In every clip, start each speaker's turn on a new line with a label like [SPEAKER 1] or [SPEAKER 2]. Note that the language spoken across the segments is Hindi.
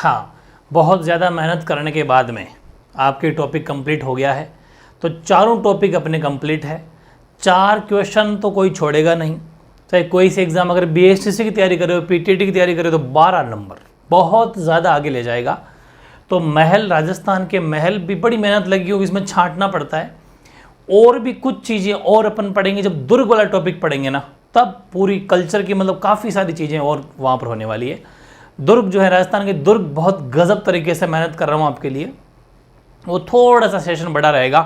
[SPEAKER 1] हाँ, बहुत ज़्यादा मेहनत करने के बाद में आपके टॉपिक कंप्लीट हो गया है। तो चारों टॉपिक अपने कंप्लीट है। 4 क्वेश्चन तो कोई छोड़ेगा नहीं। चाहे कोई से एग्ज़ाम अगर बीएसटीसी की तैयारी करे हो, पीटीटी की तैयारी करे तो 12 नंबर बहुत ज़्यादा आगे ले जाएगा। तो महल, राजस्थान के महल भी बड़ी मेहनत लगी होगी, इसमें छांटना पड़ता है। और भी कुछ चीज़ें और अपन पढ़ेंगे, जब दुर्ग वाला टॉपिक पढ़ेंगे ना, तब पूरी कल्चर की मतलब काफ़ी सारी चीज़ें और वहाँ पर होने वाली है। दुर्ग जो है, राजस्थान के दुर्ग बहुत गजब तरीके से मेहनत कर रहा हूँ आपके लिए। वो थोड़ा सा सेशन बड़ा रहेगा।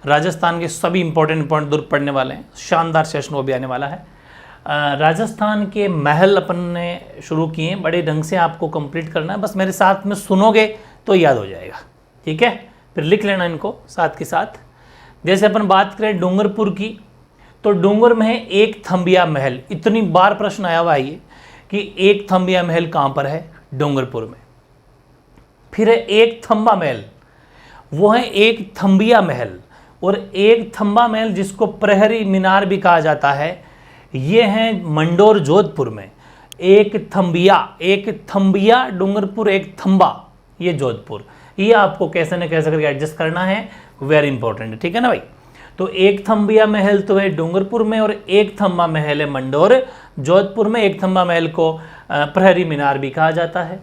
[SPEAKER 1] राजस्थान के सभी इंपॉर्टेंट दुर्ग पढ़ने वाले हैं, शानदार सेशन वो भी आने वाला है। राजस्थान के महल अपन ने शुरू किए हैं, बड़े ढंग से आपको कंप्लीट करना है। बस मेरे साथ में सुनोगे तो याद हो जाएगा, ठीक है। फिर लिख लेना इनको साथ के साथ। जैसे अपन बात करें डूंगरपुर की, तो डूंगर में है एक थंबिया महल। इतनी बार प्रश्न आया हुआ है ये कि एक थंबिया महल कहाँ पर है? डूंगरपुर में। फिर है एक थंबा महल, वो है एक थंबिया महल। और एक थंबा महल जिसको प्रहरी मीनार भी कहा जाता है, ये है मंडोर जोधपुर में। एक थंबिया डूंगरपुर, एक थंबा ये जोधपुर। ये आपको कैसे न कैसे करके एडजस्ट करना है, वेरी इंपॉर्टेंट है, ठीक है ना भाई। तो एक थंबिया महल तो है डूंगरपुर में और एक थंबा महल है मंडोर जोधपुर में। एक थंबा महल को प्रहरी मीनार भी कहा जाता है।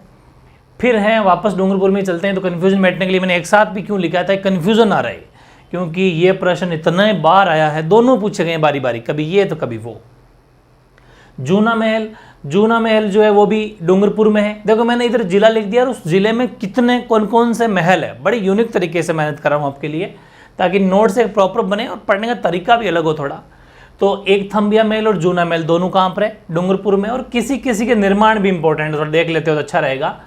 [SPEAKER 1] फिर है, वापस डूंगरपुर में चलते हैं। तो कन्फ्यूजन मिटने के लिए मैंने एक साथ भी क्यों लिखा था, कन्फ्यूजन आ रहा है, क्योंकि ये प्रश्न इतने बार आया है, दोनों पूछे गए बारी बारी, कभी ये तो कभी वो। जूना महल जो है वो भी डूंगरपुर में है। देखो मैंने इधर जिला लिख दिया और उस जिले में कितने कौन कौन से महल है। बड़ी यूनिक तरीके से मेहनत कर रहा हूँ आपके लिए, ताकि नोट्स एक प्रॉपर बने और पढ़ने का तरीका भी अलग हो थोड़ा। तो एक थंबिया महल और जूना महल दोनों कहाँ पर है? डूंगरपुर में। और किसी किसी के निर्माण भी इंपॉर्टेंट है, थोड़ा देख लेते हो तो अच्छा रहेगा।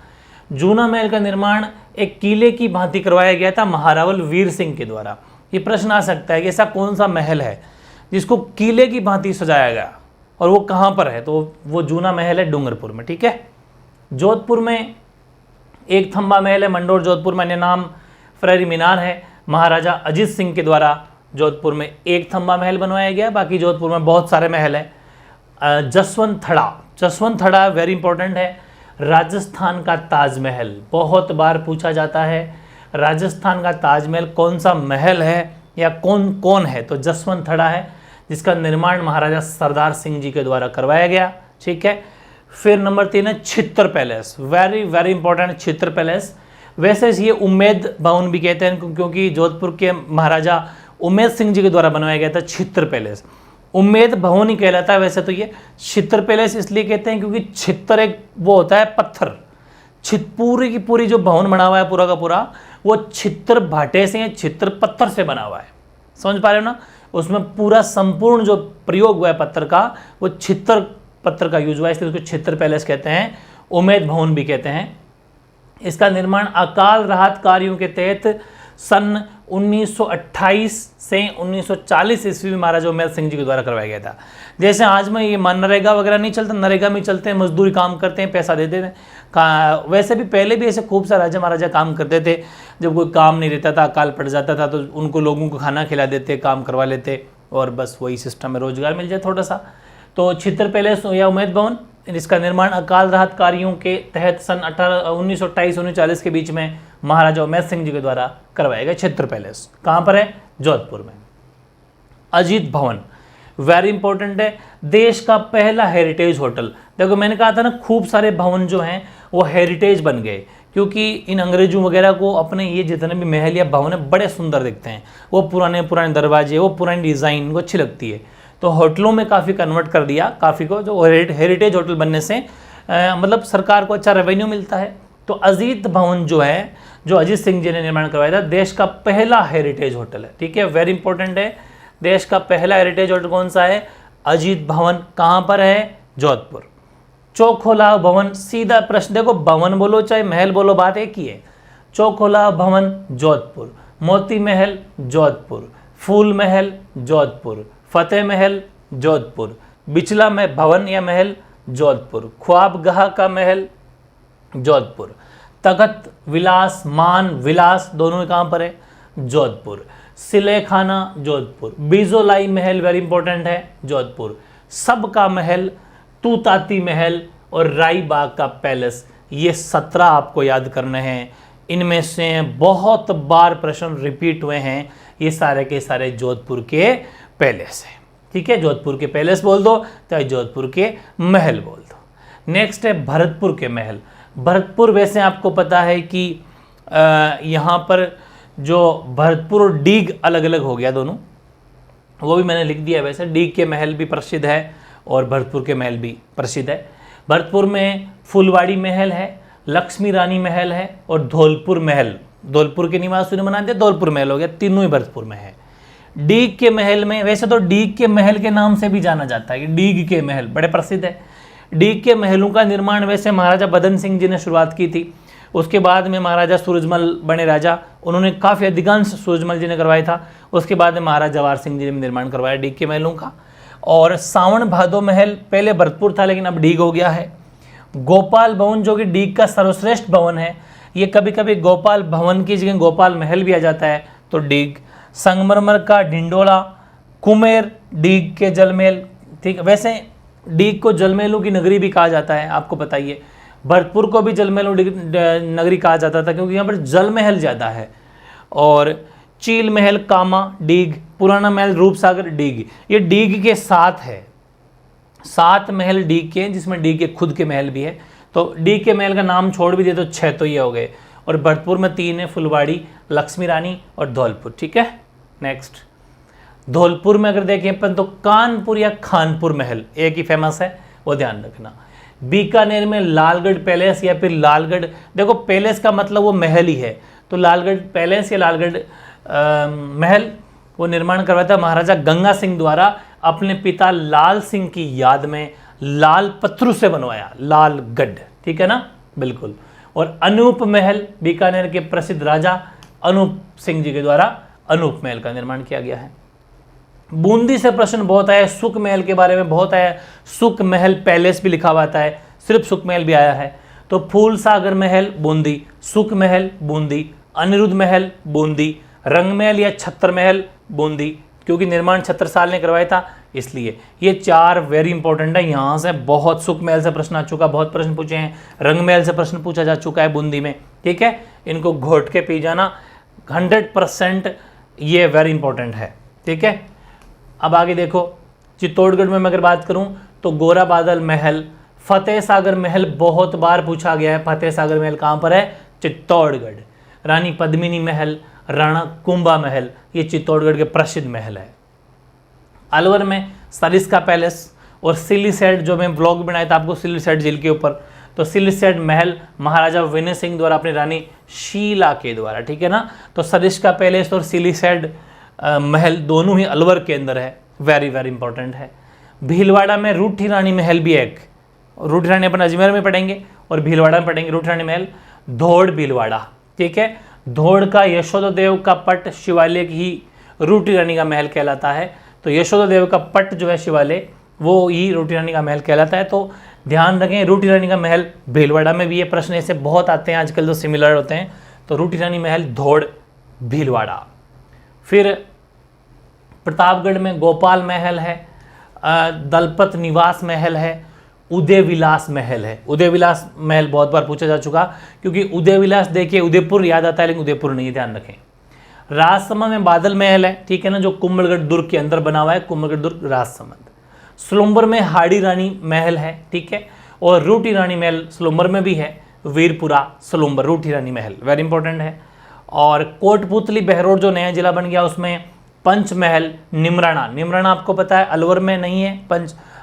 [SPEAKER 1] जूना महल का निर्माण एक किले की भांति करवाया गया था महारावल वीर सिंह के द्वारा। ये प्रश्न आ सकता है कि ऐसा कौन सा महल है जिसको किले की भांति सजाया गया और वो कहाँ पर है? तो वो जूना महल है डूंगरपुर में, ठीक है। जोधपुर में एक थंबा महल है मंडोर जोधपुर में, नाम प्रहरी मीनार है। महाराजा अजीत सिंह के द्वारा जोधपुर में एक थंबा महल बनवाया गया। बाकी जोधपुर में बहुत सारे महल हैं। जसवंत थड़ा वेरी इंपॉर्टेंट है। राजस्थान का ताजमहल बहुत बार पूछा जाता है। राजस्थान का ताजमहल कौन सा महल है या कौन कौन है? तो जसवंत थड़ा है, जिसका निर्माण महाराजा सरदार सिंह जी के द्वारा करवाया गया, ठीक है। फिर नंबर 3 है Chhitar Palace, very very important Chhitar Palace. वैसे ये उम्मेद भवन भी कहते हैं, क्योंकि जोधपुर के महाराजा उम्मेद सिंह जी के द्वारा बनवाया गया था छित्र पैलेस। उम्मेद भवन ही कहलाता है वैसे तो ये। छित्र पैलेस इसलिए कहते हैं क्योंकि छित्र एक वो होता है पत्थर। पूरी की पूरी जो भवन बना हुआ है पूरा का पूरा, वो छित्र भाटे से, छित्र पत्थर से बना हुआ है। समझ पा रहे हो ना? उसमें पूरा संपूर्ण जो प्रयोग हुआ है पत्थर का, वो छित्र पत्थर का यूज हुआ है, इसलिए उसको छित्र पैलेस कहते हैं, उम्मेद भवन भी कहते हैं। इसका निर्माण अकाल राहत कार्यों के तहत सन 1928 से 1940 ईस्वी में महाराजा उम्मेद सिंह जी के द्वारा करवाया गया था। जैसे आज में ये नरेगा वगैरह नहीं चलता, नरेगा में चलते हैं, मजदूरी काम करते हैं, पैसा देते हैं। वैसे भी पहले भी ऐसे खूब सारे राजा महाराजा काम करते थे। जब कोई काम नहीं रहता था, अकाल पड़ जाता था, तो उनको लोगों को खाना खिला देते, काम करवा लेते, और बस वही सिस्टम में रोजगार मिल जाए थोड़ा सा। तो छित्र पैलेस या उम्मेद भवन, इसका निर्माण अकाल राहत कार्यों के तहत सन 1928-1940 के बीच में महाराजा उम्मेद सिंह जी के द्वारा करवाया गया। छित्र पैलेस कहाँ पर है? जोधपुर में। अजीत भवन वेरी इंपॉर्टेंट है, देश का पहला हेरिटेज होटल। देखो मैंने कहा था ना, खूब सारे भवन जो हैं वो हेरिटेज बन गए, क्योंकि इन अंग्रेजों वगैरह को अपने ये जितने भी महल या भवन है बड़े सुंदर दिखते हैं। वो पुराने पुराने दरवाजे, वो पुरानी डिज़ाइन को अच्छी लगती है, तो होटलों में काफ़ी कन्वर्ट कर दिया काफ़ी को, जो हेरिटेज होटल बनने से मतलब सरकार को अच्छा रेवेन्यू मिलता है। तो अजीत भवन जो है, जो अजीत सिंह जी ने निर्माण करवाया था, देश का पहला हेरिटेज होटल है, ठीक है, वेरी इंपॉर्टेंट है। देश का पहला हेरिटेज होटल कौन सा है? अजीत भवन। कहाँ पर है? जोधपुर। चौखोला भवन, सीधा प्रश्न, देखो भवन बोलो चाहे महल बोलो बात एक ही है। चौखोला भवन जोधपुर, मोती महल जोधपुर, फूल महल जोधपुर, फतेह महल जोधपुर, बिचला में भवन या महल जोधपुर, ख्वाबगाह का महल जोधपुर, तख्त विलास, मान विलास दोनों कहाँ पर है? जोधपुर, सिलेखाना जोधपुर, बीजोलाई महल वेरी इंपॉर्टेंट है जोधपुर, सबका महल, तूताती महल और राई बाग का पैलेस, ये 17 आपको याद करने हैं। इनमें से बहुत बार प्रश्न रिपीट हुए हैं, ये सारे के सारे जोधपुर के पैलेस है। ठीक है, जोधपुर के पैलेस बोल दो चाहे जोधपुर के महल बोल दो। नेक्स्ट है भरतपुर के महल। भरतपुर वैसे आपको पता है कि यहाँ पर जो भरतपुर और डीग अलग अलग हो गया दोनों, वो भी मैंने लिख दिया। वैसे डीग के महल भी प्रसिद्ध है और भरतपुर के महल भी प्रसिद्ध है। भरतपुर में फुलवाड़ी महल है, लक्ष्मी रानी महल है और धौलपुर महल, धौलपुर के निवासियों ने बना दिया धौलपुर महल हो गया, तीनों ही भरतपुर में है। डीग के महल में, वैसे तो डीग के महल के नाम से भी जाना जाता है कि डीग के महल बड़े प्रसिद्ध है। डीग के महलों का निर्माण वैसे महाराजा बदन सिंह जी ने शुरुआत की थी, उसके बाद में महाराजा सूरजमल बने राजा, उन्होंने काफ़ी अधिकांश सूरजमल जी ने करवाया था। उसके बाद में महाराजा जवाहर सिंह जी ने निर्माण करवाया डीग के महलों का। और सावन भादो महल पहले भरतपुर था लेकिन अब डीग हो गया है। गोपाल भवन जो कि डीग का सर्वश्रेष्ठ भवन है, ये कभी कभी गोपाल भवन की जगह गोपाल महल भी आ जाता है, तो डीग। संगमरमर का ढिंडोला, कुमेर डीग के जलमहल। ठीक है, वैसे डीग को जलमहलों की नगरी भी कहा जाता है, आपको बताइए। भरतपुर को भी जलमहलों नगरी कहा जाता था क्योंकि यहाँ पर जल महल ज़्यादा है। और चील महल कामा डीग, पुराना महल रूपसागर डीग, ये डीग के साथ है। 7 महल डीग के, जिसमें डीग के खुद के महल भी है। तो डीग के महल का नाम छोड़ भी दिए तो 6 तो ये हो गए। और भरतपुर में 3 है, फुलवाड़ी, लक्ष्मी रानी और धौलपुर। ठीक है, नेक्स्ट धौलपुर में अगर देखें अपन तो कानपुर या खानपुर महल एक ही फेमस है, वो ध्यान रखना। बीकानेर में लालगढ़ पैलेस या फिर लालगढ़, देखो पैलेस का मतलब वो महल ही है, तो लालगढ़ पैलेस या लालगढ़ महल वो निर्माण करवाया था महाराजा गंगा सिंह द्वारा अपने पिता लाल सिंह की याद में, लाल पत्थरों से बनवाया, लालगढ़। ठीक है ना, बिल्कुल। और अनूप महल बीकानेर के प्रसिद्ध राजा अनूप सिंह जी के द्वारा अनूप महल का निर्माण किया गया है। बूंदी से प्रश्न बहुत आया, सुख महल के बारे में बहुत आया, सुख महल पैलेस भी लिखा हुआ आता है, सिर्फ सुख महल भी आया है। तो फूल सागर महल बूंदी, सुख महल बूंदी, अनिरुद्ध महल बूंदी, रंग महल या छत्र महल बूंदी, क्योंकि निर्माण छत्रसाल ने करवाया था इसलिए। ये 4 वेरी इंपॉर्टेंट है। यहाँ से बहुत, सुख महल से प्रश्न आ चुका, बहुत प्रश्न पूछे हैं, रंग महल से प्रश्न पूछा जा चुका है बूंदी में। ठीक है, इनको घोट के पी जाना, 100% ये वेरी इंपॉर्टेंट है। ठीक है, अब आगे देखो, चित्तौड़गढ़ में मैं अगर बात करूं तो गोरा बादल महल, फतेह सागर महल बहुत बार पूछा गया है। फतेह सागर महल कहाँ पर है? चित्तौड़गढ़। रानी पद्मिनी महल, राणा कुंभा महल, ये चित्तौड़गढ़ के प्रसिद्ध महल है। अलवर में सरिस्का पैलेस और सिल्लीसेट, जो मैं ब्लॉग बनाया था आपको सिल्लीसेट झील के ऊपर, तो सिल्लीसेट महल महाराजा विनय सिंह द्वारा अपनी रानी शीला के द्वारा। ठीक है ना, तो सरिस्का पैलेस और सिल्लीसेट महल दोनों ही अलवर के अंदर है, वेरी वेरी इंपॉर्टेंट है। भीलवाड़ा में रूठी रानी महल भी एक, रूठी रानी अपन अजमेर में पढ़ेंगे और भीलवाड़ा में पढ़ेंगे रूठी रानी महल। धौड़ भीलवाड़ा, ठीक है, धौड़ का यशोदा देव का पट शिवालय की रूठी रानी का महल कहलाता है। तो यशोदा देव का पट जो है शिवालय, वो ही रूठी रानी का महल कहलाता है। तो ध्यान रखें, रूठी रानी का महल भीलवाड़ा में भी, ये प्रश्न ऐसे बहुत आते हैं आजकल, तो सिमिलर होते हैं। तो रूठी रानी महल धौड़ भीलवाड़ा। फिर प्रतापगढ़ में गोपाल महल है, दलपत निवास महल है, उदय विलास महल है। उदय विलास महल बहुत बार पूछा जा चुका, क्योंकि उदय विलास देखिए उदयपुर याद आता है लेकिन उदयपुर नहीं, ध्यान रखें। राजसमंद में बादल महल है, ठीक है ना, जो कुंभलगढ़ दुर्ग के अंदर बना हुआ है, कुंभलगढ़ दुर्ग राजसमंद। सुलुम्बर में हाड़ी रानी महल है, ठीक है, और रूठी रानी महल सुलुम्बर में भी है, वीरपुरा सुलुम्बर रूठी रानी महल वेरी इंपॉर्टेंट है। और कोटपुतली बहरोड जो नया जिला बन गया उसमें पंचमहल निमराना, निमराना आपको पता है अलवर में नहीं है,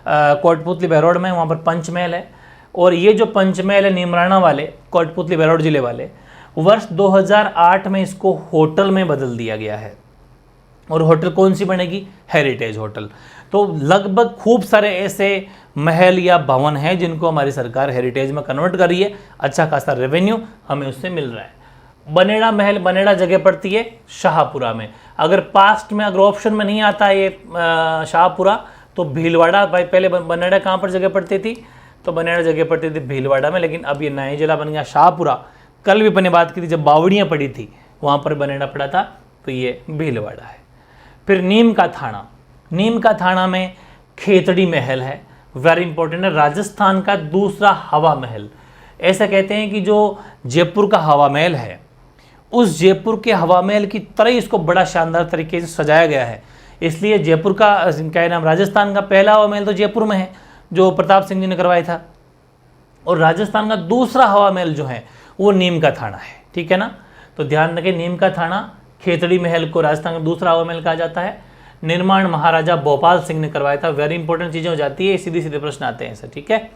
[SPEAKER 1] कोटपुतली बहरोड में, वहाँ पर पंचमहल है। और ये जो पंचमहल है निमराना वाले, कोटपुतली बहरोड जिले वाले, वर्ष 2008 में इसको होटल में बदल दिया गया है। और होटल कौन सी बनेगी? Heritage hotel. तो लगभग खूब सारे ऐसे महल या भवन हैं जिनको हमारी सरकार हेरिटेज में कन्वर्ट कर रही है, अच्छा खासा रेवेन्यू हमें उससे मिल रहा है। बनेड़ा महल, बनेड़ा जगह पड़ती है शाहपुरा में। अगर पास्ट में, अगर ऑप्शन में नहीं आता है ये शाहपुरा, तो भीलवाड़ा, भाई पहले बनेड़ा कहाँ पर जगह पड़ती थी? तो बनेड़ा जगह पड़ती थी भीलवाड़ा में, लेकिन अब ये नया जिला बन गया शाहपुरा। कल भी अपने बात की थी जब बावड़ियाँ पड़ी थी वहाँ पर बनेड़ा पड़ा था, तो ये भीलवाड़ा है। फिर नीम का थाना, नीम का थाना में खेतड़ी महल है, वेरी इंपॉर्टेंट है, राजस्थान का दूसरा हवा महल। ऐसा कहते हैं कि जो जयपुर का हवा महल है, उस जयपुर के हवा महल की तरह ही इसको बड़ा शानदार तरीके से सजाया गया है। इसलिए जयपुर का क्या नाम, राजस्थान का पहला हवा महल तो जयपुर में है जो प्रताप सिंह जी ने करवाया था, और राजस्थान का दूसरा हवा महल जो है वो नीम का थाना है। ठीक है ना, तो ध्यान रखें, नीम का थाना, खेतड़ी महल को राजस्थान का दूसरा हवा महल कहा जाता है। निर्माण महाराजा भोपाल सिंह ने करवाया था। वेरी इंपॉर्टेंट चीज़ें हो जाती है, सीधे सीधे प्रश्न आते हैं सर। ठीक है,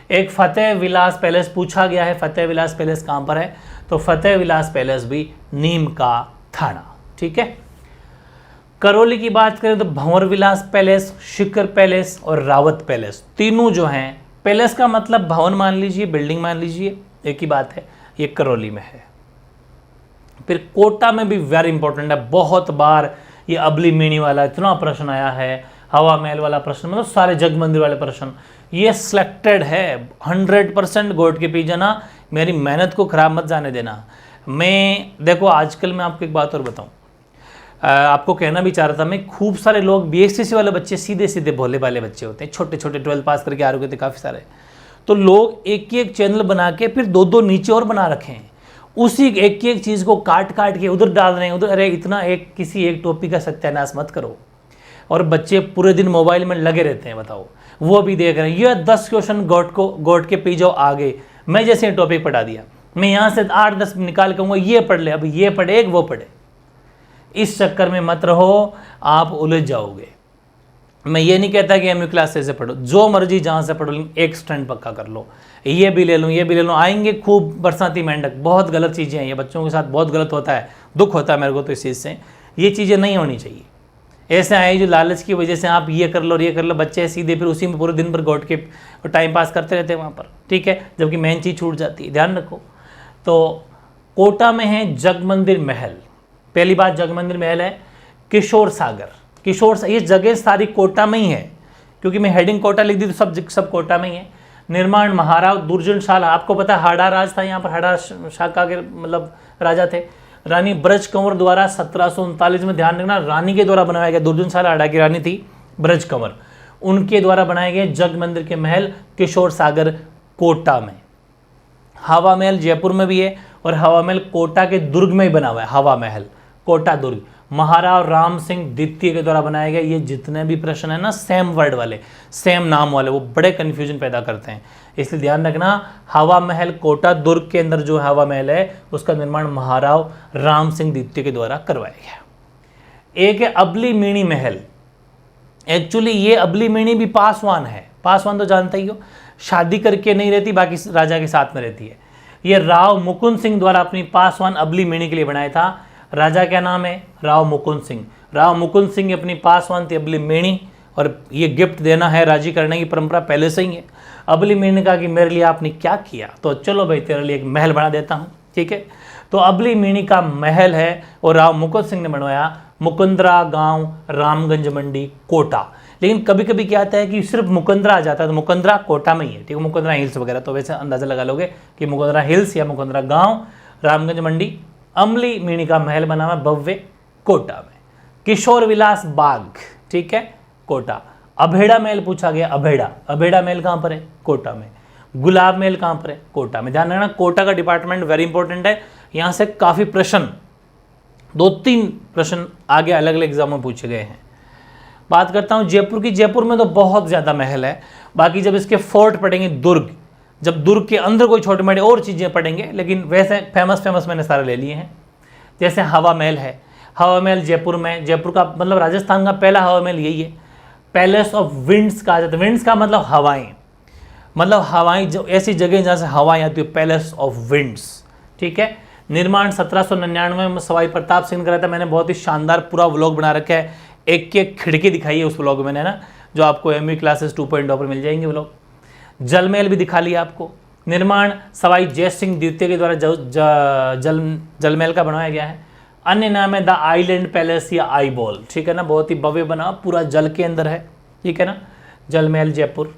[SPEAKER 1] एक फतेह विलास पैलेस पूछा गया है, फतेह विलास पैलेस कहाँ पर है, तो फतेह विलास पैलेस भी नीम का थाना। ठीक है, करौली की बात करें तो भंवर विलास पैलेस, शिखर पैलेस और रावत पैलेस, तीनों जो हैं, पैलेस का मतलब भवन मान लीजिए, बिल्डिंग मान लीजिए, एक ही बात है, ये करौली में है। फिर कोटा में भी वेरी इंपॉर्टेंट है, बहुत बार ये अबली मीणी वाला इतना प्रश्न आया है, हवा महल वाला प्रश्न, मतलब सारे जग मंदिर वाले प्रश्न, ये सिलेक्टेड है 100%। गोट के पी जाना, मेरी मेहनत को खराब मत जाने देना। मैं देखो आजकल मैं आपको एक बात और बताऊं, आपको कहना भी चाह रहा था मैं, खूब सारे लोग बीएसटीसी वाले बच्चे सीधे सीधे भोले भाले बच्चे होते हैं, छोटे छोटे 12 पास करके आ रहे थे काफ़ी सारे, तो लोग एक एक चैनल बना के फिर दो दो नीचे और बना रखे हैं, उसी एक एक चीज़ को काट काट के उधर डाल रहे हैं उधर। अरे इतना एक किसी एक टॉपिक का सत्यानाश मत करो। और बच्चे पूरे दिन मोबाइल में लगे रहते हैं, बताओ, वो भी देख रहे हैं। ये 10 क्वेश्चन गोट के पी जाओ आगे, मैं जैसे टॉपिक पढ़ा दिया, मैं यहाँ से 8-10 निकाल कहूँगा ये पढ़ ले, अब ये पढ़े एक वो पढ़े, इस चक्कर में मत रहो, आप उलझ जाओगे। मैं ये नहीं कहता कि एमयू क्लास से पढ़ो, जो मर्जी जहाँ से पढ़ो, एक स्टैंड पक्का कर लो, ये भी ले लूँ ये भी ले लूँ, आएंगे खूब बरसाती मेंढक। बहुत गलत चीज़ें हैं ये, बच्चों के साथ बहुत गलत होता है, दुख होता है मेरे को तो इस चीज़ से। ये चीज़ें नहीं होनी चाहिए। ऐसे आए जो लालच की वजह से आप ये कर लो ये कर लो, बच्चे सीधे फिर उसी में पूरे दिन भर गोट के टाइम पास करते रहते हैं वहाँ पर। ठीक है, जबकि मेन चीज़ छूट जाती है, ध्यान रखो। तो कोटा में है जग मंदिर महल, पहली बात जग मंदिर महल है। किशोर सागर, ये जगह सारी कोटा में ही है, क्योंकि मैं हेडिंग कोटा लिख दी तो सब कोटा में ही है। निर्माण महाराव दुर्जनशाला, आपको पता है हाड़ा राज था यहाँ पर, हाड़ा शाखा के मतलब राजा थे। रानी ब्रज कंवर द्वारा 1739 में, ध्यान रखना, रानी के द्वारा बनाया गया। दुर्जनशाला हाड़ा की रानी थी ब्रज कंवर, उनके द्वारा बनाए गए जग मंदिर के महल किशोर सागर कोटा में। हवा महल जयपुर में भी है, और हवा महल कोटा के दुर्ग में ही बना हुआ है। हवा महल कोटा दुर्ग, महाराव राम सिंह द्वितीय के द्वारा बनाए गए। ये जितने भी प्रश्न है ना सेम वर्ड वाले, सेम नाम वाले, वो बड़े कन्फ्यूजन पैदा करते हैं, इसलिए ध्यान रखना। हवा महल कोटा दुर्ग के अंदर जो हवा महल है उसका निर्माण महाराव राम सिंह द्वितीय के द्वारा करवाया गया। एक है अबली मीणी महल, एक्चुअली ये अबली मीणी भी पासवान है, पासवान तो जानते ही हो, शादी करके नहीं रहती, बाकी राजा के साथ में रहती है। ये राव मुकुंद सिंह द्वारा अपनी पासवान अबली मीणी के लिए बनाया था। राजा क्या नाम है? राव मुकुंद सिंह। राव मुकुंद सिंह अपनी पासवान थी अबली मीणी, और ये गिफ्ट देना है राजी करने की परंपरा पहले से ही है। अबली मीणी ने कहा कि मेरे लिए आपने क्या किया, तो चलो भाई तेरे लिए एक महल बना देता हूँ। ठीक है, तो अबली मीणी का महल है और राव मुकुंद सिंह ने बनवाया। मुकुंदरा गांव, रामगंज मंडी, कोटा। लेकिन कभी कभी क्या आता है कि सिर्फ मुकुंदरा आ जाता है, तो मुकुंदरा कोटा में ही है। ठीक है, मुकुंदरा हिल्स वगैरह, तो वैसे अंदाजा लगा लोगे कि मुकुंदरा हिल्स या मुकुंदरा गांव, रामगंज मंडी। अमली मीणी का महल बना हुआ भव्य कोटा में। किशोर विलास बाग, ठीक है, कोटा। अभेड़ा महल पूछा गया, अभेड़ा महल कहाँ पर है? कोटा में। गुलाब महल कहाँ पर है? कोटा में। ध्यान रखना, कोटा का डिपार्टमेंट वेरी इंपॉर्टेंट है, यहाँ से काफ़ी प्रश्न, 2-3 प्रश्न आगे अलग अलग एग्जाम में पूछे गए हैं। बात करता हूँ जयपुर की। जयपुर में तो बहुत ज़्यादा महल है, बाकी जब इसके फोर्ट पढ़ेंगे, दुर्ग, जब दुर्ग के अंदर कोई छोटे मोटे और चीज़ें पढ़ेंगे, लेकिन वैसे फेमस मैंने सारे ले लिए हैं। जैसे हवा महल है, हवा महल जयपुर में, जयपुर का मतलब राजस्थान का पहला हवा महल यही है। पैलेस ऑफ विंड्स कहा जाता है, विंड्स का मतलब हवाएं, मतलब हवाएं जो ऐसी जगह जहाँ से हवाएं आती है, पैलेस ऑफ विंड्स। ठीक है, निर्माण 1799 में सवाई प्रताप सिंह ने कराया था। मैंने बहुत ही शानदार पूरा व्लॉग बना रखा है, एक एक खिड़की दिखाई है उस व्लॉग में, है ना, जो आपको एमवी क्लासेस 2.0 पर मिल जाएंगे व्लॉग। जल महल भी दिखा लिया आपको। निर्माण सवाई जय सिंह द्वितीय के द्वारा जल महल का बनाया गया है। अन्य नाम है द आइलैंड पैलेस या आई बॉल। ठीक है ना, बहुत ही भव्य बना, पूरा जल के अंदर है। ठीक है ना, जल महल जयपुर।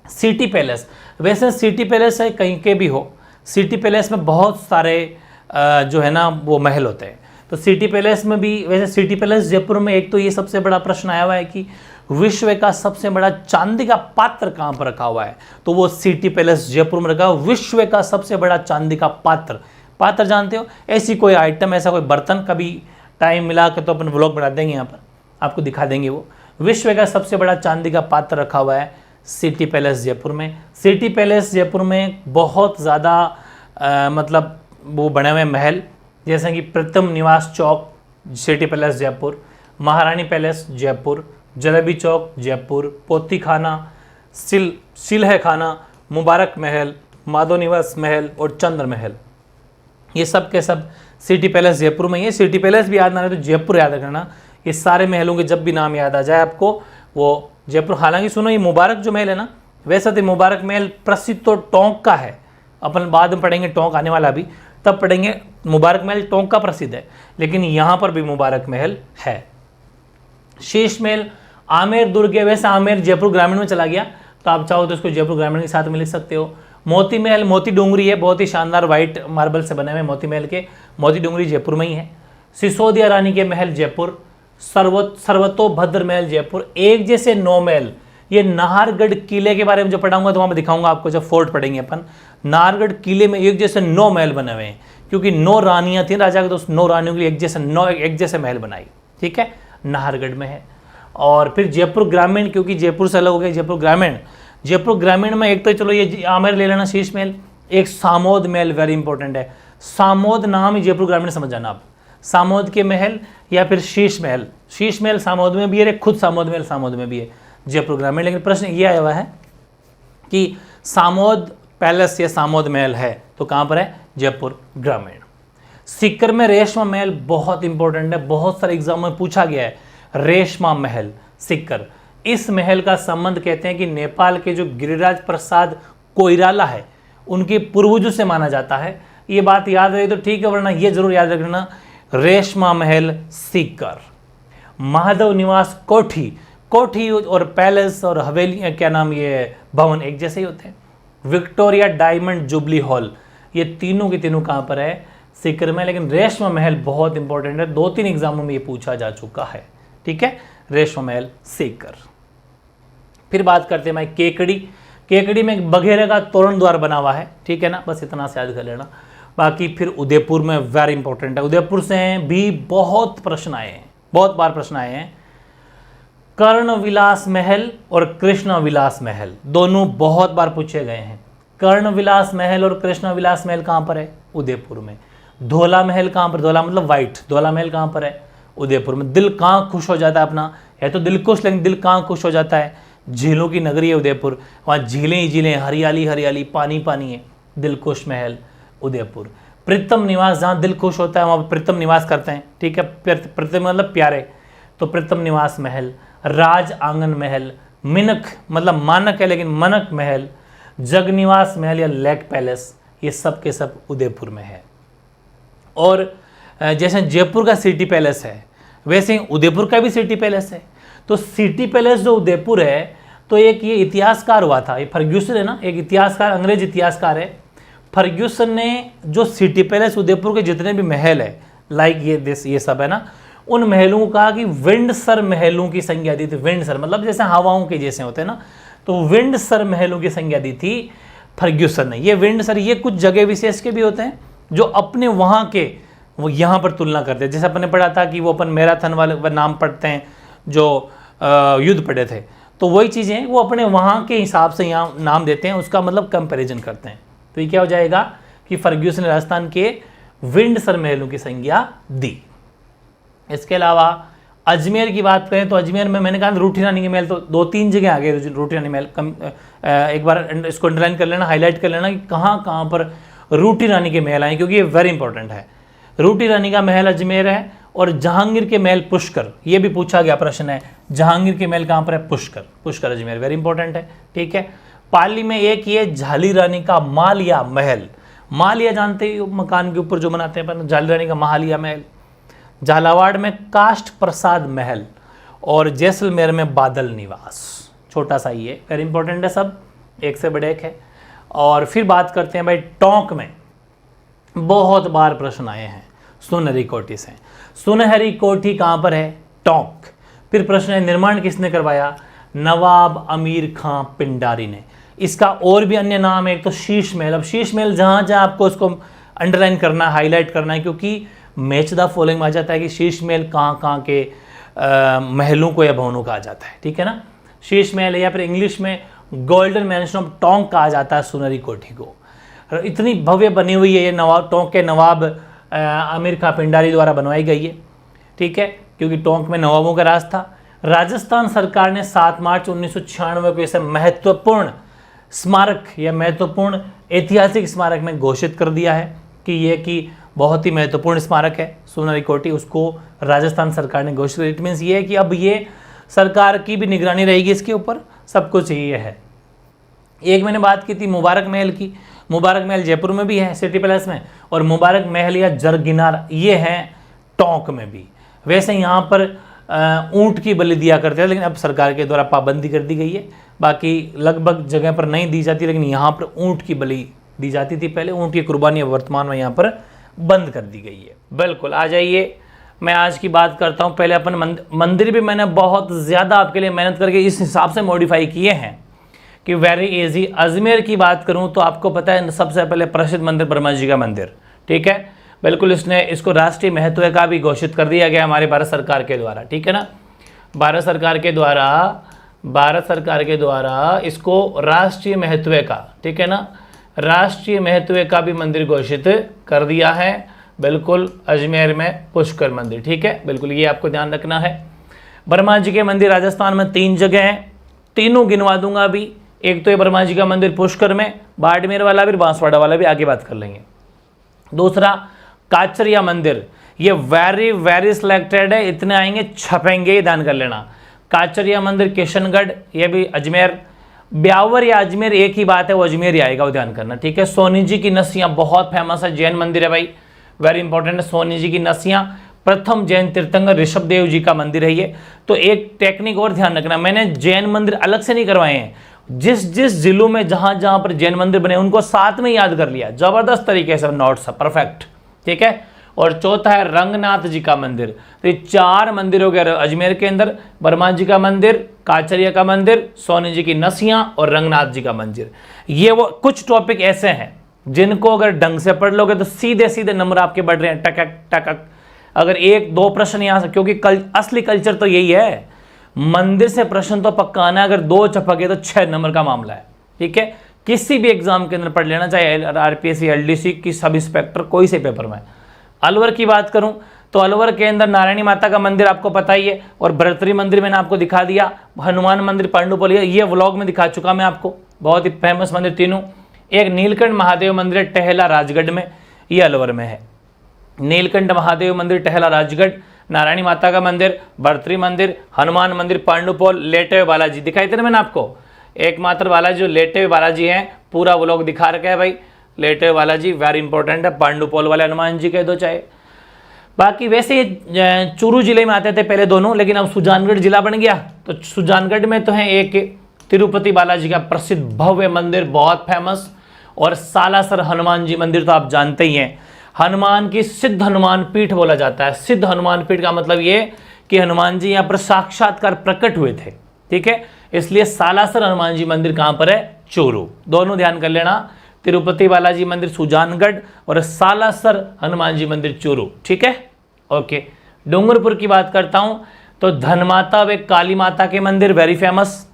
[SPEAKER 1] सिटी पैलेस, वैसे सिटी पैलेस है कहीं के भी हो, सिटी पैलेस में बहुत सारे जो है ना वो महल होते हैं। तो सिटी पैलेस में भी, वैसे सिटी पैलेस जयपुर में एक तो ये सबसे बड़ा प्रश्न आया हुआ है कि विश्व का सबसे बड़ा चांदी का पात्र कहाँ पर रखा हुआ है, तो वो सिटी पैलेस जयपुर में रखा हुआ विश्व का सबसे बड़ा चांदी का पात्र। पात्र जानते हो, ऐसी कोई आइटम, ऐसा कोई बर्तन, कभी टाइम मिला के तो अपन व्लॉग बना देंगे, यहाँ पर आपको दिखा देंगे। वो विश्व का सबसे बड़ा चांदी का पात्र रखा हुआ है सिटी पैलेस जयपुर में। सिटी पैलेस जयपुर में बहुत ज़्यादा मतलब वो बने हुए महल, जैसे कि प्रीतम निवास चौक सिटी पैलेस जयपुर, महारानी पैलेस जयपुर, जलेबी चौक जयपुर, पोती खाना, सिलह खाना, मुबारक महल, माधव निवास महल और चंद्र महल, ये सब के सब सिटी पैलेस जयपुर में। ये सिटी पैलेस भी याद ना रहे तो जयपुर याद रखना। ये सारे महलों के जब भी नाम याद आ जाए आपको वो जयपुर। हालांकि सुनो, ये मुबारक जो महल है ना, वैसे तो मुबारक महल प्रसिद्ध तो टोंक का है, अपन बाद में पढ़ेंगे, टोंक आने वाला भी, तब पढ़ेंगे। मुबारक महल टोंक का प्रसिद्ध है, लेकिन यहाँ पर भी मुबारक महल है। शीश महल आमेर दुर्ग है, वैसे आमेर जयपुर ग्रामीण में चला गया, तो आप चाहो तो इसको जयपुर ग्रामीण के साथ में लिख सकते हो। मोती महल, मोती डोंगरी है, बहुत ही शानदार वाइट मार्बल से बने हुए मोती महल के, मोती डोंगरी जयपुर में ही है। सिसोदिया रानी के महल जयपुर, सर्वतोभद्र महल जयपुर, एक जैसे 9 महल। ये नाहरगढ़ किले के बारे में जो पढ़ाऊंगा तो वहाँ मैं दिखाऊंगा आपको, जब फोर्ट पढ़ेंगे अपन। नाहरगढ़ किले में एक जैसे 9 महल बने हुए हैं, क्योंकि 9 रानियाँ थी राजा के, तो 9 रानियों के लिए एक जैसे महल बनाई, ठीक है, नाहरगढ़ में है। और फिर जयपुर ग्रामीण, क्योंकि जयपुर से अलग हो गया जयपुर ग्रामीण। जयपुर ग्रामीण में एक तो चलो ये आमेर ले लेना, शीश महल, एक सामोद महल वेरी इंपॉर्टेंट है। सामोद नाम ही जयपुर ग्रामीण समझ जाना आप, सामोद के महल या फिर शीश महल। शीश महल सामोद में भी है, खुद सामोद महल सामोद में भी है जयपुर ग्रामीण। लेकिन प्रश्न ये आया हुआ है कि सामोद पैलेस या सामोद महल है तो कहाँ पर है, जयपुर ग्रामीण। सीकर में रेशमा महल बहुत इंपॉर्टेंट है, बहुत सारे एग्जाम में पूछा गया है। रेशमा महल सीकर, इस महल का संबंध कहते हैं कि नेपाल के जो गिरिराज प्रसाद कोइराला है उनके पूर्वजों से माना जाता है। ये बात याद रहे तो ठीक है, वरना ये जरूर याद रखना, रेशमा महल सीकर। महादेव निवास कोठी, कोठी और पैलेस और हवेली, क्या नाम, ये भवन एक जैसे ही होते हैं। विक्टोरिया डायमंड जुबली हॉल, ये तीनों के तीनों कहाँ पर है, सीकर में। लेकिन रेशमा महल बहुत इंपॉर्टेंट है, 2-3 एग्जामों में ये पूछा जा चुका है, ठीक है, रेशमा महल सीकर। फिर बात करते हैं भाई केकड़ी। केकड़ी में एक बघेरे का तोरण द्वार बना हुआ है, ठीक है ना, बस इतना से याद कर लेना। बाकी फिर उदयपुर में वेरी इंपॉर्टेंट है, उदयपुर से भी बहुत प्रश्न आए हैं, बहुत बार प्रश्न आए हैं। कर्णविलास महल और कृष्णविलास महल दोनों बहुत बार पूछे गए हैं। कर्णविलास महल और कृष्णविलास महल कहाँ पर है, उदयपुर में। धोला महल कहाँ पर, धोला मतलब वाइट, धोला महल कहाँ पर है, उदयपुर में। दिल कहाँ खुश हो जाता है अपना, है तो दिल खुश, लेकिन दिल कहाँ खुश हो जाता है, झीलों की नगरी है उदयपुर, वहाँ झीलें ही झीलें, हरियाली हरियाली, पानी पानी है, दिलखुश महल उदयपुर। प्रीतम निवास, जहाँ दिल खुश होता है वहाँ पर प्रीतम निवास करते हैं, ठीक है, प्रीतम मतलब प्यारे, तो प्रीतम निवास महल। राज आंगन महल, मिनक मतलब मानक है लेकिन मनक महल, जगनिवास महल या लेक पैलेस, ये सब के सब उदयपुर में है। और जैसे जयपुर का सिटी पैलेस है, वैसे ही उदयपुर का भी सिटी पैलेस है। तो सिटी पैलेस जो उदयपुर है, तो एक ये इतिहासकार हुआ था, ये फर्ग्यूसन है ना, एक इतिहासकार, अंग्रेज इतिहासकार है। फर्ग्यूसन ने जो सिटी पैलेस उदयपुर के जितने भी महल है, लाइक ये सब है ना, उन महलों को कहा कि विंडसर महलों की संज्ञा दी थी। विंडसर मतलब जैसे हवाओं के जैसे होते हैं ना, तो विंडसर महलों की संज्ञा दी थी फर्ग्यूसन ने। ये विंडसर, ये कुछ जगह विशेष के भी होते हैं जो अपने वहाँ के वो यहाँ पर तुलना करते हैं। जैसे अपन ने पढ़ा था कि वो अपन मैराथन वाले नाम पढ़ते हैं जो युद्ध पढ़े थे, तो वही चीज़ें वो अपने वहाँ के हिसाब से यहाँ नाम देते हैं, उसका मतलब कंपैरिजन करते हैं। तो ये क्या हो जाएगा कि फर्ग्यूसन ने राजस्थान के विंडसर महलों की संज्ञा दी। इसके अलावा अजमेर की बात करें तो अजमेर में मैंने कहा रूठी रानी के महल, तो 2-3 जगह आ गए रूठी रानी महल। एक बार इसको अंडरलाइन कर लेना, हाईलाइट कर लेना कि कहाँ कहाँ पर रूठी रानी के महल आए, क्योंकि ये वेरी इंपॉर्टेंट है। रूठी रानी का महल अजमेर है, और जहांगीर के महल पुष्कर, ये भी पूछा गया प्रश्न है, जहांगीर के महल कहाँ पर है, पुष्कर, पुष्कर अजमेर, वेरी इंपॉर्टेंट है, ठीक है। पाली में एक ये झाली रानी का मालिया महल, मालिया जानते हो मकान के ऊपर जो बनाते हैं अपन, झाली रानी का मालिया महल। झालावाड़ में काष्ठ प्रसाद महल, और जैसलमेर में बादल निवास, छोटा सा ही है, वेरी इंपॉर्टेंट है, सब एक से बड़े एक है। और फिर बात करते हैं भाई टोंक में, बहुत बार प्रश्न आए हैं, सुनहरी कोठी से। सुनहरी कोठी कहाँ पर है, टोंक। फिर प्रश्न है निर्माण किसने करवाया? नवाब अमीर खां पिंडारी ने। इसका और भी अन्य नाम है, एक तो शीश महल। अब शीश महल जहाँ जहाँ आपको उसको अंडरलाइन करना, हाईलाइट करना है, क्योंकि मैच द फॉलोइंग में आ जाता है कि शीश महल कहाँ कहाँ के महलों को या भवनों कहा जाता है, ठीक है ना। शीश महल, या फिर इंग्लिश में गोल्डन मैंशन ऑफ टोंक कहा जाता है सुनहरी कोठी को। इतनी भव्य बनी हुई है ये, नवाब टोंक के नवाब अमीर खां पिंडारी द्वारा बनवाई गई है, ठीक है, क्योंकि टोंक में नवाबों का राज था। राजस्थान सरकार ने 7 मार्च 1996 को इसे महत्वपूर्ण स्मारक या महत्वपूर्ण ऐतिहासिक स्मारक में घोषित कर दिया है कि बहुत ही महत्वपूर्ण स्मारक है सुनहरी कोठी, उसको राजस्थान सरकार ने घोषित किया। इट मीन्स ये है कि अब ये सरकार की भी निगरानी रहेगी इसके ऊपर, सब कुछ ये है। एक मैंने बात की थी मुबारक महल की। मुबारक महल जयपुर में भी है सिटी पैलेस में, और मुबारक महल या जरगिनार ये है टोंक में भी। वैसे यहाँ पर ऊंट की बलि दिया करते हैं, लेकिन अब सरकार के द्वारा पाबंदी कर दी गई है। बाकी लगभग जगह पर नहीं दी जाती, लेकिन यहाँ पर ऊंट की बलि दी जाती थी पहले। ऊंट की कुर्बानी वर्तमान में यहाँ पर बंद कर दी गई है। बिल्कुल, आ जाइए मैं आज की बात करता हूँ। पहले अपन मंदिर भी मैंने बहुत ज़्यादा आपके लिए मेहनत करके इस हिसाब से मॉडिफाई किए हैं कि वेरी इजी। अजमेर की बात करूँ तो आपको पता है सबसे पहले प्रसिद्ध मंदिर ब्रह्मा जी का मंदिर, ठीक है, बिल्कुल। इसको राष्ट्रीय महत्व का भी घोषित कर दिया गया हमारे भारत सरकार के द्वारा, ठीक है ना। भारत सरकार के द्वारा इसको राष्ट्रीय महत्व का, ठीक है ना, राष्ट्रीय महत्व का भी मंदिर घोषित कर दिया है, बिल्कुल, अजमेर में पुष्कर मंदिर, ठीक है, बिल्कुल, ये आपको ध्यान रखना है। ब्रह्मा जी के मंदिर राजस्थान में 3 जगह हैं, तीनों गिनवा दूंगा अभी। एक तो ये ब्रह्मा जी का मंदिर पुष्कर में, बाड़मेर वाला भी, बांसवाड़ा वाला भी, आगे बात कर लेंगे। दूसरा काचरिया मंदिर, ये वेरी सिलेक्टेड है, इतने आएंगे छपेंगे, ध्यान कर लेना। काचरिया मंदिर किशनगढ़, ये भी अजमेर। ब्यावर या अजमेर एक ही बात है, वो अजमेर ही आएगा, वो ध्यान करना, ठीक है। सोनी जी की नसियां बहुत फेमस है, जैन मंदिर है भाई, वेरी इंपॉर्टेंट है। सोनी जी की नसियां प्रथम जैन तीर्थंकर ऋषभ देव जी का मंदिर है ये। तो एक टेक्निक और ध्यान रखना, मैंने जैन मंदिर अलग से नहीं करवाए हैं, जिस जिलों में जहां पर जैन मंदिर बने उनको साथ में याद कर लिया, जबरदस्त तरीके से, नोट्स परफेक्ट, ठीक है। और चौथा है रंगनाथ जी का मंदिर। तो ये 4 मंदिर हो गए अजमेर के अंदर, ब्रह्मा जी का मंदिर, काचरिया का मंदिर, सोनी जी की नसियां और रंगनाथ जी का मंदिर। ये वो कुछ टॉपिक ऐसे हैं जिनको अगर ढंग से पढ़ लोगे तो सीधे सीधे नंबर आपके बढ़ रहे हैं, टकक टकक। अगर 1-2 प्रश्न यहाँ से, क्योंकि असली कल्चर तो यही है, मंदिर से प्रश्न तो पक्का आना है, अगर 2 चपके तो 6 नंबर का मामला है, ठीक है। किसी भी एग्जाम के अंदर पढ़ लेना, चाहे आरपीएससी, एलडीसी की, सब इंस्पेक्टर, कोई से पेपर में। अलवर की बात करूं तो अलवर के अंदर नारायणी माता का मंदिर आपको पता ही है, और भरतरी मंदिर मैंने आपको दिखा दिया, हनुमान मंदिर पांडुपल, ये व्लॉग में दिखा चुका मैं आपको, बहुत ही फेमस मंदिर तीनों। एक नीलकंठ महादेव मंदिर टहला राजगढ़ में, ये अलवर में है। नीलकंठ महादेव मंदिर टहला राजगढ़, नारायणी माता का मंदिर, भरतरी मंदिर, हनुमान मंदिर पांडुपौल, लेटे हुए बालाजी दिखाई थे ना मैंने आपको, एकमात्र बालाजी जो लेटे हुए बालाजी हैं, पूरा वो लोग दिखा रखा है भाई, लेटे हुए बालाजी वेरी इंपॉर्टेंट है। पांडुपौल वाले हनुमान जी कह दो चाहे। बाकी वैसे ये चूरू जिले में आते थे पहले दोनों, लेकिन अब सुजानगढ़ जिला बन गया, तो सुजानगढ़ में तो है एक तिरुपति बालाजी का प्रसिद्ध भव्य मंदिर, बहुत फेमस, और सालासर हनुमान जी मंदिर तो आप जानते ही हैं। हनुमान की सिद्ध हनुमान पीठ बोला जाता है। सिद्ध हनुमान पीठ का मतलब ये कि हनुमान जी यहाँ पर साक्षात्कार प्रकट हुए थे, ठीक है, इसलिए सालासर हनुमान जी मंदिर कहाँ पर है? चूरू। दोनों ध्यान कर लेना, तिरुपति बालाजी मंदिर सुजानगढ़ और सालासर हनुमान जी मंदिर चूरू, ठीक है, ओके। डूंगरपुर की बात करता हूँ तो धनमाता व काली माता के मंदिर वेरी फेमस।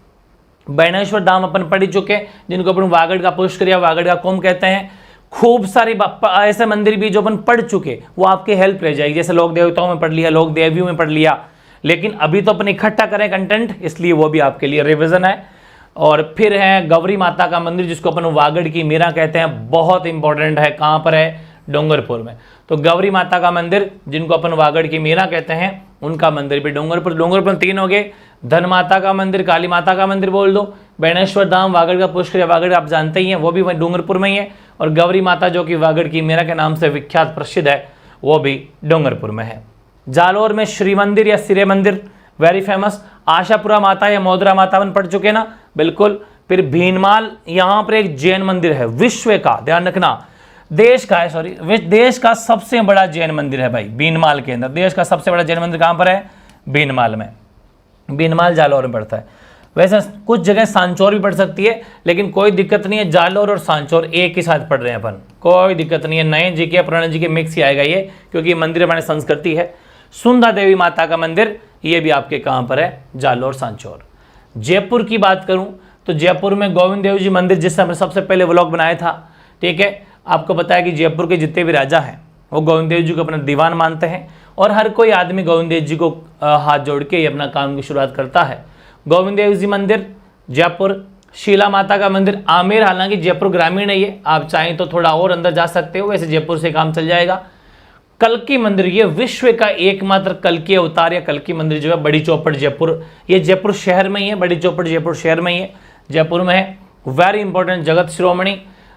[SPEAKER 1] बैनेश्वर धाम अपन पढ़ चुके, जिनको अपन वागड़ का पुष्कर या वागड़ का कुंभ कहते हैं। खूब सारी ऐसे मंदिर भी जो अपन पढ़ चुके, वो आपके हेल्प रह जाएगी, जैसे लोक देवताओं में पढ़ लिया, लोक देवियों में पढ़ लिया, लेकिन अभी तो अपन इकट्ठा करें कंटेंट, इसलिए वो भी आपके लिए रिविजन है। और फिर है गौरी माता का मंदिर, जिसको अपन वागड़ की मीरा कहते हैं, बहुत इंपॉर्टेंट है, कहाँ पर है? डूंगरपुर में। तो गौरी माता का मंदिर, जिनको अपन वागड़ की मीरा कहते हैं, उनका मंदिर भी डूंगरपुर 3 हो गए। धन माता का मंदिर, काली माता का मंदिर बोल दो, बैनेश्वर धाम, वागड़ का पुष्कर, वागड़ आप जानते ही हैं, वो भी डूंगरपुर में ही है। और गौरी माता जो कि वागड़ की मीरा के नाम से विख्यात प्रसिद्ध है, वो भी डूंगरपुर में है। जालोर में श्री मंदिर या सिरे मंदिर वेरी फेमस। आशापुरा माता या मोदरा माता अपन पढ़ चुके ना, बिल्कुल। फिर भीनमाल, यहाँ पर एक जैन मंदिर है, विश्व का, ध्यान रखना, देश का है, सॉरी, देश का सबसे बड़ा जैन मंदिर है भाई भीनमाल के अंदर। देश का सबसे बड़ा जैन मंदिर कहाँ पर है? भीनमाल में। बीनमाल जालौर में पड़ता है। वैसे कुछ जगह सांचौर भी पड़ सकती है, लेकिन कोई दिक्कत नहीं है, जालौर और सांचौर एक ही साथ पढ़ रहे हैं अपन, कोई दिक्कत नहीं है। नए जी के पुराने जी के मिक्स ही आएगा ये, क्योंकि मंदिर हमारी संस्कृति है। सुंदा देवी माता का मंदिर, ये भी आपके कहाँ पर है, जालौर सांचौर। जयपुर की बात करूँ तो जयपुर में गोविंद देव जी मंदिर, जिससे हमने सबसे पहले व्लॉग बनाया था, ठीक है। आपको पता है कि जयपुर के जितने भी राजा हैं वो गोविंद देव जी को अपना दीवान मानते हैं, और हर कोई आदमी गोविंद देव जी को हाथ जोड़ के ही अपना काम की शुरुआत करता है। गोविंद देव जी मंदिर जयपुर, शीला माता का मंदिर आमेर, हालांकि जयपुर ग्रामीण है ये, आप चाहें तो थोड़ा और अंदर जा सकते हो, वैसे जयपुर से काम चल जाएगा। कल्की मंदिर, ये विश्व का एकमात्र कल्की अवतार या कल्की मंदिर जो है बड़ी चौपड़ जयपुर, ये जयपुर शहर में ही है, बड़ी चौपड़ जयपुर शहर में ही है, जयपुर में है। वेरी इंपॉर्टेंट,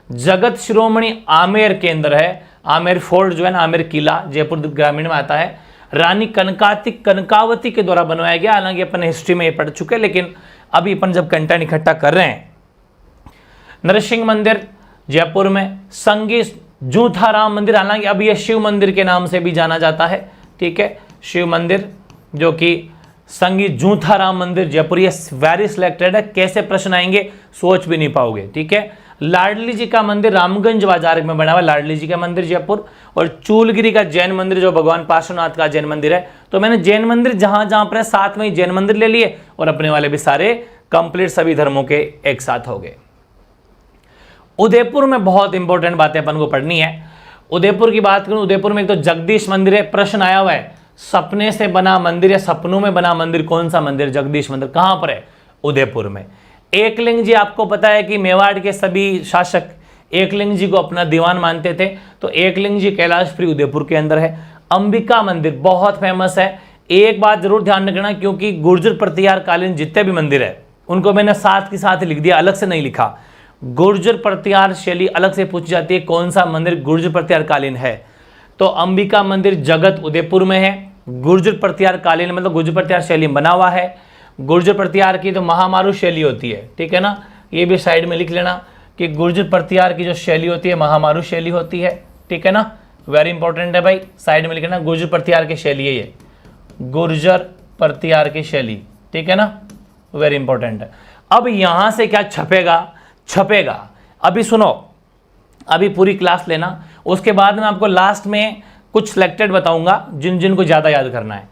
[SPEAKER 1] जगत शिरोमणि आमेर के अंदर है। आमेर फोर्ट जो है ना, आमेर किला जयपुर ग्रामीण में आता है। रानी कनकावती के द्वारा बनवाया गया, हालांकि अपन हिस्ट्री में ये पढ़ चुके हैं, लेकिन अभी अपन जब कंटेंट इकट्ठा कर रहे हैं। नरसिंह मंदिर जयपुर में। संगी जूथाराम मंदिर, हालांकि अभी ये शिव मंदिर के नाम से भी जाना जाता है, ठीक है, शिव मंदिर, जो कि संगी जूथाराम मंदिर जयपुर, ये वेरी सिलेक्टेड है, कैसे प्रश्न आएंगे सोच भी नहीं पाओगे, ठीक है। लाडली जी का मंदिर रामगंज बाजार में बना हुआ, लाडली जी का मंदिर जयपुर। और चूलगिरी का जैन मंदिर, जो भगवान पार्श्वनाथ का जैन मंदिर है। तो मैंने जैन मंदिर जहां जहां पर साथ में ही जैन मंदिर ले लिए, और अपने वाले भी सारे कंप्लीट सभी धर्मों के एक साथ हो गए। उदयपुर में बहुत इंपॉर्टेंट बातें अपन को पढ़नी है। उदयपुर की बात करूं, उदयपुर में एक तो जगदीश मंदिर है, प्रश्न आया हुआ है, सपने से बना मंदिर या सपनों में बना मंदिर, कौन सा मंदिर? जगदीश मंदिर कहां पर है? उदयपुर में। एकलिंग जी, आपको पता है कि मेवाड़ के सभी शासक एकलिंग जी को अपना दीवान मानते थे, तो एकलिंग जी कैलाशपुरी उदयपुर के अंदर है। अंबिका मंदिर बहुत फेमस है। एक बात जरूर ध्यान रखना, क्योंकि गुर्जर प्रतिहार कालीन जितने भी मंदिर है उनको मैंने साथ के साथ लिख दिया, अलग से नहीं लिखा। गुर्जर प्रतिहार शैली अलग से पूछी जाती है, कौन सा मंदिर गुर्जर प्रतिहार कालीन है? तो अंबिका मंदिर जगत उदयपुर में है। गुर्जर प्रतिहार कालीन मतलब गुर्जर प्रतिहार शैली बना हुआ है। गुर्जर प्रतिहार की तो महामारू शैली होती है, ठीक है ना, ये भी साइड में लिख लेना कि गुर्जर प्रतिहार की जो शैली होती है महामारू शैली होती है, ठीक है ना, वेरी इंपॉर्टेंट है भाई, साइड में लिखना गुर्जर प्रतिहार की शैली है ये, गुर्जर प्रतिहार की शैली, ठीक है ना, वेरी इंपॉर्टेंट है। अब यहां से क्या छपेगा, अभी सुनो, अभी पूरी क्लास लेना, उसके बाद में आपको लास्ट में कुछ सिलेक्टेड बताऊंगा जिन जिन को ज्यादा याद करना है।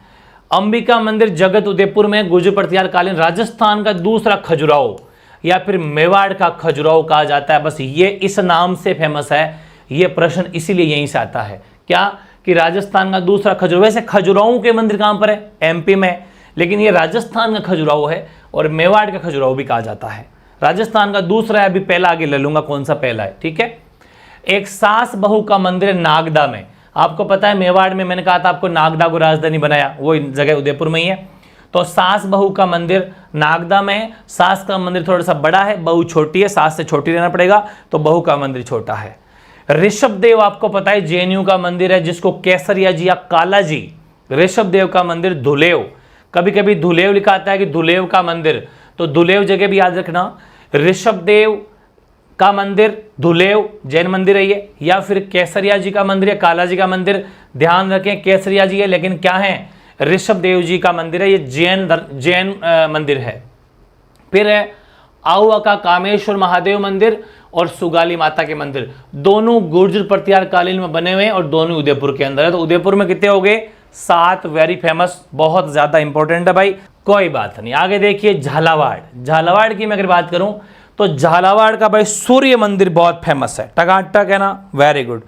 [SPEAKER 1] अंबिका मंदिर जगत उदयपुर में, गुर्जर प्रतिहार कालीन, राजस्थान का दूसरा खजुराहो या फिर मेवाड़ का खजुराहो कहा जाता है, बस ये इस नाम से फेमस है। ये प्रश्न इसीलिए यहीं से आता है, क्या कि राजस्थान का दूसरा खजुराहो। वैसे खजुराहो के मंदिर कहां पर है? एमपी में, लेकिन ये राजस्थान का खजुराहो है और मेवाड़ का खजुराहो भी कहा जाता है। राजस्थान का दूसरा है, अभी पहला आगे ले लूंगा कौन सा पहला है, ठीक है। एक सास बहू का मंदिर है नागदा में। आपको पता है मेवाड़ में मैंने कहा था आपको नागदा को राजधानी बनाया, वो जगह उदयपुर में ही है। तो सास बहू का मंदिर नागदा में है। सास का मंदिर थोड़ा सा बड़ा है, बहू छोटी है, सास से छोटी रहना पड़ेगा, तो बहू का मंदिर छोटा है। ऋषभ देव आपको पता है जेएनयू का मंदिर है, जिसको केसरिया जी या काला जी, ऋषभ देव का मंदिर धुलेव, कभी कभी धुलेव लिखा आता है कि धुलेव का मंदिर, तो धुलेव जगह भी याद रखना। ऋषभ देव का मंदिर धुलेव जैन मंदिर है ये, या फिर केसरिया जी का मंदिर है, काला जी का मंदिर, ध्यान रखें केसरिया जी है, लेकिन क्या है? ऋषभ देव जी का मंदिर है, ये जैन मंदिर है। फिर है आउवा का कामेश्वर महादेव मंदिर और सुगाली माता के मंदिर, दोनों गुर्जर प्रतिहार कालीन में बने हुए हैं और दोनों उदयपुर के अंदर है। तो उदयपुर में कितने हो गए? 7, वेरी फेमस, बहुत ज्यादा इंपॉर्टेंट है भाई, कोई बात नहीं। आगे देखिए झालावाड़ की मैं अगर बात करूं तो झालावाड़ का भाई सूर्य मंदिर बहुत फेमस है, टकाटक है ना, वेरी गुड।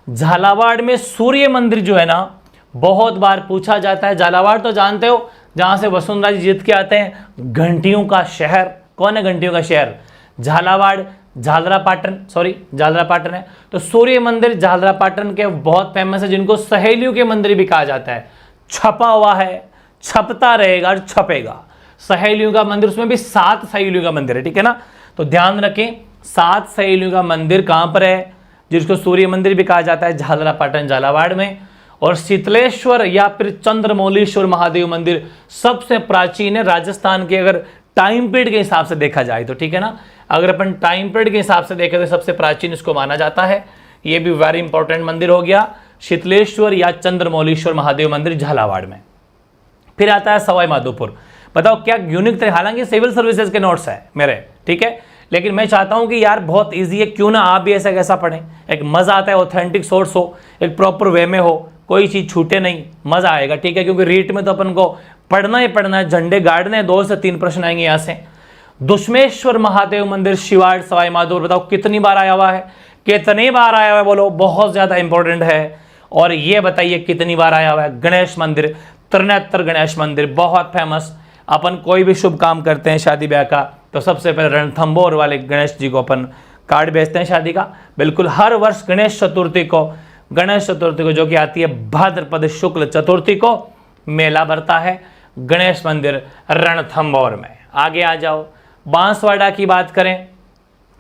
[SPEAKER 1] झालावाड़ में सूर्य मंदिर जो है ना बहुत बार पूछा जाता है। झालावाड़ तो जानते हो, जहां से वसुंधरा जी जीत के आते हैं, घंटियों का शहर। कौन है घंटियों का शहर? झालावाड़, झालरापाटन है। तो सूर्य मंदिर झालरापाटन के बहुत फेमस है, जिनको सहेलियों के मंदिर भी कहा जाता है। छपा हुआ है, छपता रहेगा और छपेगा। सहेलियों का मंदिर, उसमें भी 7 सहेलियों का मंदिर है, ठीक है ना, तो ध्यान रखें 7 सहेलियों का मंदिर कहां पर है, जिसको सूर्य मंदिर भी कहा जाता है, झालरापाटन झालावाड़ में। और शीतलेश्वर या फिर चंद्रमौलीश्वर महादेव मंदिर सबसे प्राचीन है राजस्थान के, अगर टाइम पीरियड के हिसाब से देखा जाए तो, ठीक है ना, अगर अपन टाइम पीरियड के हिसाब से देखें तो सबसे प्राचीन इसको माना जाता है। ये भी वेरी इंपॉर्टेंट मंदिर हो गया, शीतलेश्वर या चंद्रमौलीश्वर महादेव मंदिर झालावाड़ में। फिर आता है सवाई माधोपुर। बताओ क्या यूनिक तरीके, हालांकि सिविल सर्विसेज के नोट्स है मेरे, ठीक है, लेकिन मैं चाहता हूं कि यार बहुत इजी है, क्यों ना आप भी ऐसा कैसा पढ़ें, एक मजा आता है, ऑथेंटिक सोर्स हो, एक प्रॉपर वे में हो, कोई चीज छूटे नहीं, मजा आएगा, ठीक है। क्योंकि रीट में तो अपन को पढ़ना ही पढ़ना है, झंडे गाड़ने हैं, 2 से 3 प्रश्न आएंगे यहां से। दुश्मेश्वर महादेव मंदिर शिवाड़ सवाई माधोपुर, बताओ कितनी बार आया हुआ है, कितनी बार आया हुआ है, बोलो, बहुत ज्यादा इंपॉर्टेंट है। और ये बताइए कितनी बार आया हुआ है, गणेश मंदिर, त्रिनेत्र गणेश मंदिर, बहुत फेमस। अपन कोई भी शुभ काम करते हैं शादी ब्याह का, तो सबसे पहले रणथंभौर वाले गणेश जी को अपन कार्ड भेजते हैं शादी का, बिल्कुल। हर वर्ष गणेश चतुर्थी को जो कि आती है भाद्रपद शुक्ल चतुर्थी को, मेला भरता है गणेश मंदिर रणथंभौर में। आगे आ जाओ, बांसवाड़ा की बात करें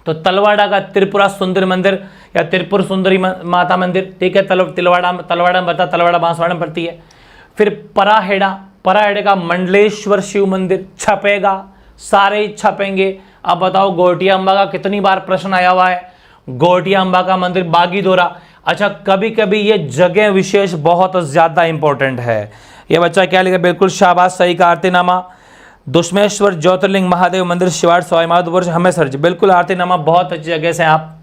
[SPEAKER 1] तो तलवाड़ा का त्रिपुरा सुंदरी मंदिर या त्रिपुर सुंदरी माता मंदिर, ठीक है, तलवाड़ा में बता, तलवाड़ा बांसवाड़ा में पड़ती है। फिर पराहेड़ा का मंडलेश्वर शिव मंदिर छपेगा, सारे ही छपेंगे। अब बताओ गोटिया अम्बा का कितनी बार प्रश्न आया हुआ है, गोटिया अम्बा का मंदिर बागीदोरा। अच्छा, कभी कभी ये जगह विशेष बहुत ज्यादा इंपॉर्टेंट है। ये बच्चा क्या लिखा, बिल्कुल शाबाश, सही का आरतीनामा। दुश्मेश्वर ज्योतिर्लिंग महादेव मंदिर शिवाड़ सवाई माधोपुर हमेशा जी, बिल्कुल आरतीनामा, बहुत अच्छी जगह से आप,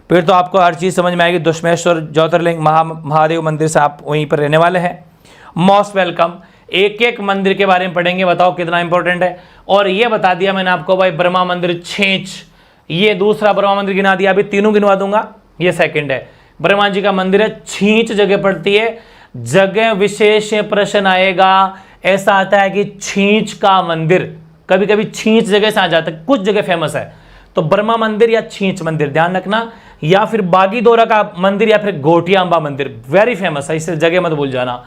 [SPEAKER 1] फिर तो आपको हर चीज़ समझ में आएगी। दुश्मेश्वर ज्योतिर्लिंग महादेव मंदिर से आप वहीं पर रहने वाले हैं, मोस्ट वेलकम। एक एक मंदिर के बारे में पढ़ेंगे, बताओ कितना इंपॉर्टेंट है। और ये बता दिया मैंने आपको भाई, ब्रह्मा मंदिर छेंच, ये दूसरा ब्रह्मा मंदिर गिना दिया, अभी तीनों गिनवा दूंगा, ये सेकंड है। ब्रह्मा जी का मंदिर है, छींच जगह पड़ती है, जगह विशेष प्रश्न आएगा, ऐसा आता है कि छींच का मंदिर, कभी कभी छींच जगह से आ जाता है, कुछ जगह फेमस है, तो ब्रह्मा मंदिर या छींच मंदिर ध्यान रखना, या फिर बागीदोरा का मंदिर या फिर गोटिया अम्बा मंदिर, वेरी फेमस है, इसे जगह मत भूल जाना।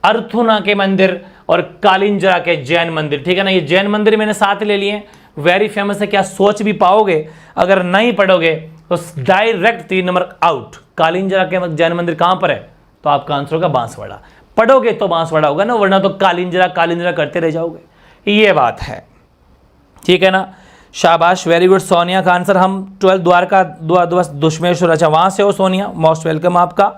[SPEAKER 1] अर्थुना के मंदिर और कालिंजरा के जैन मंदिर, ठीक है ना, ये जैन मंदिर मैंने साथ ले लिए, वेरी फेमस है। क्या सोच भी पाओगे, अगर नहीं पढ़ोगे तो डायरेक्ट 3 नंबर आउट। कालिंजरा के जैन मंदिर कहां पर है, तो आपका आंसर होगा बांसवाड़ा, पढ़ोगे तो बांसवाड़ा होगा ना, वरना तो कालिंजरा करते रह जाओगे, ये बात है, ठीक है ना। शाबाश, वेरी गुड सोनिया का आंसर। हम 12 द्वारका दुश्मेश्वर, अच्छा वहां से हो सोनिया, मोस्ट वेलकम आपका,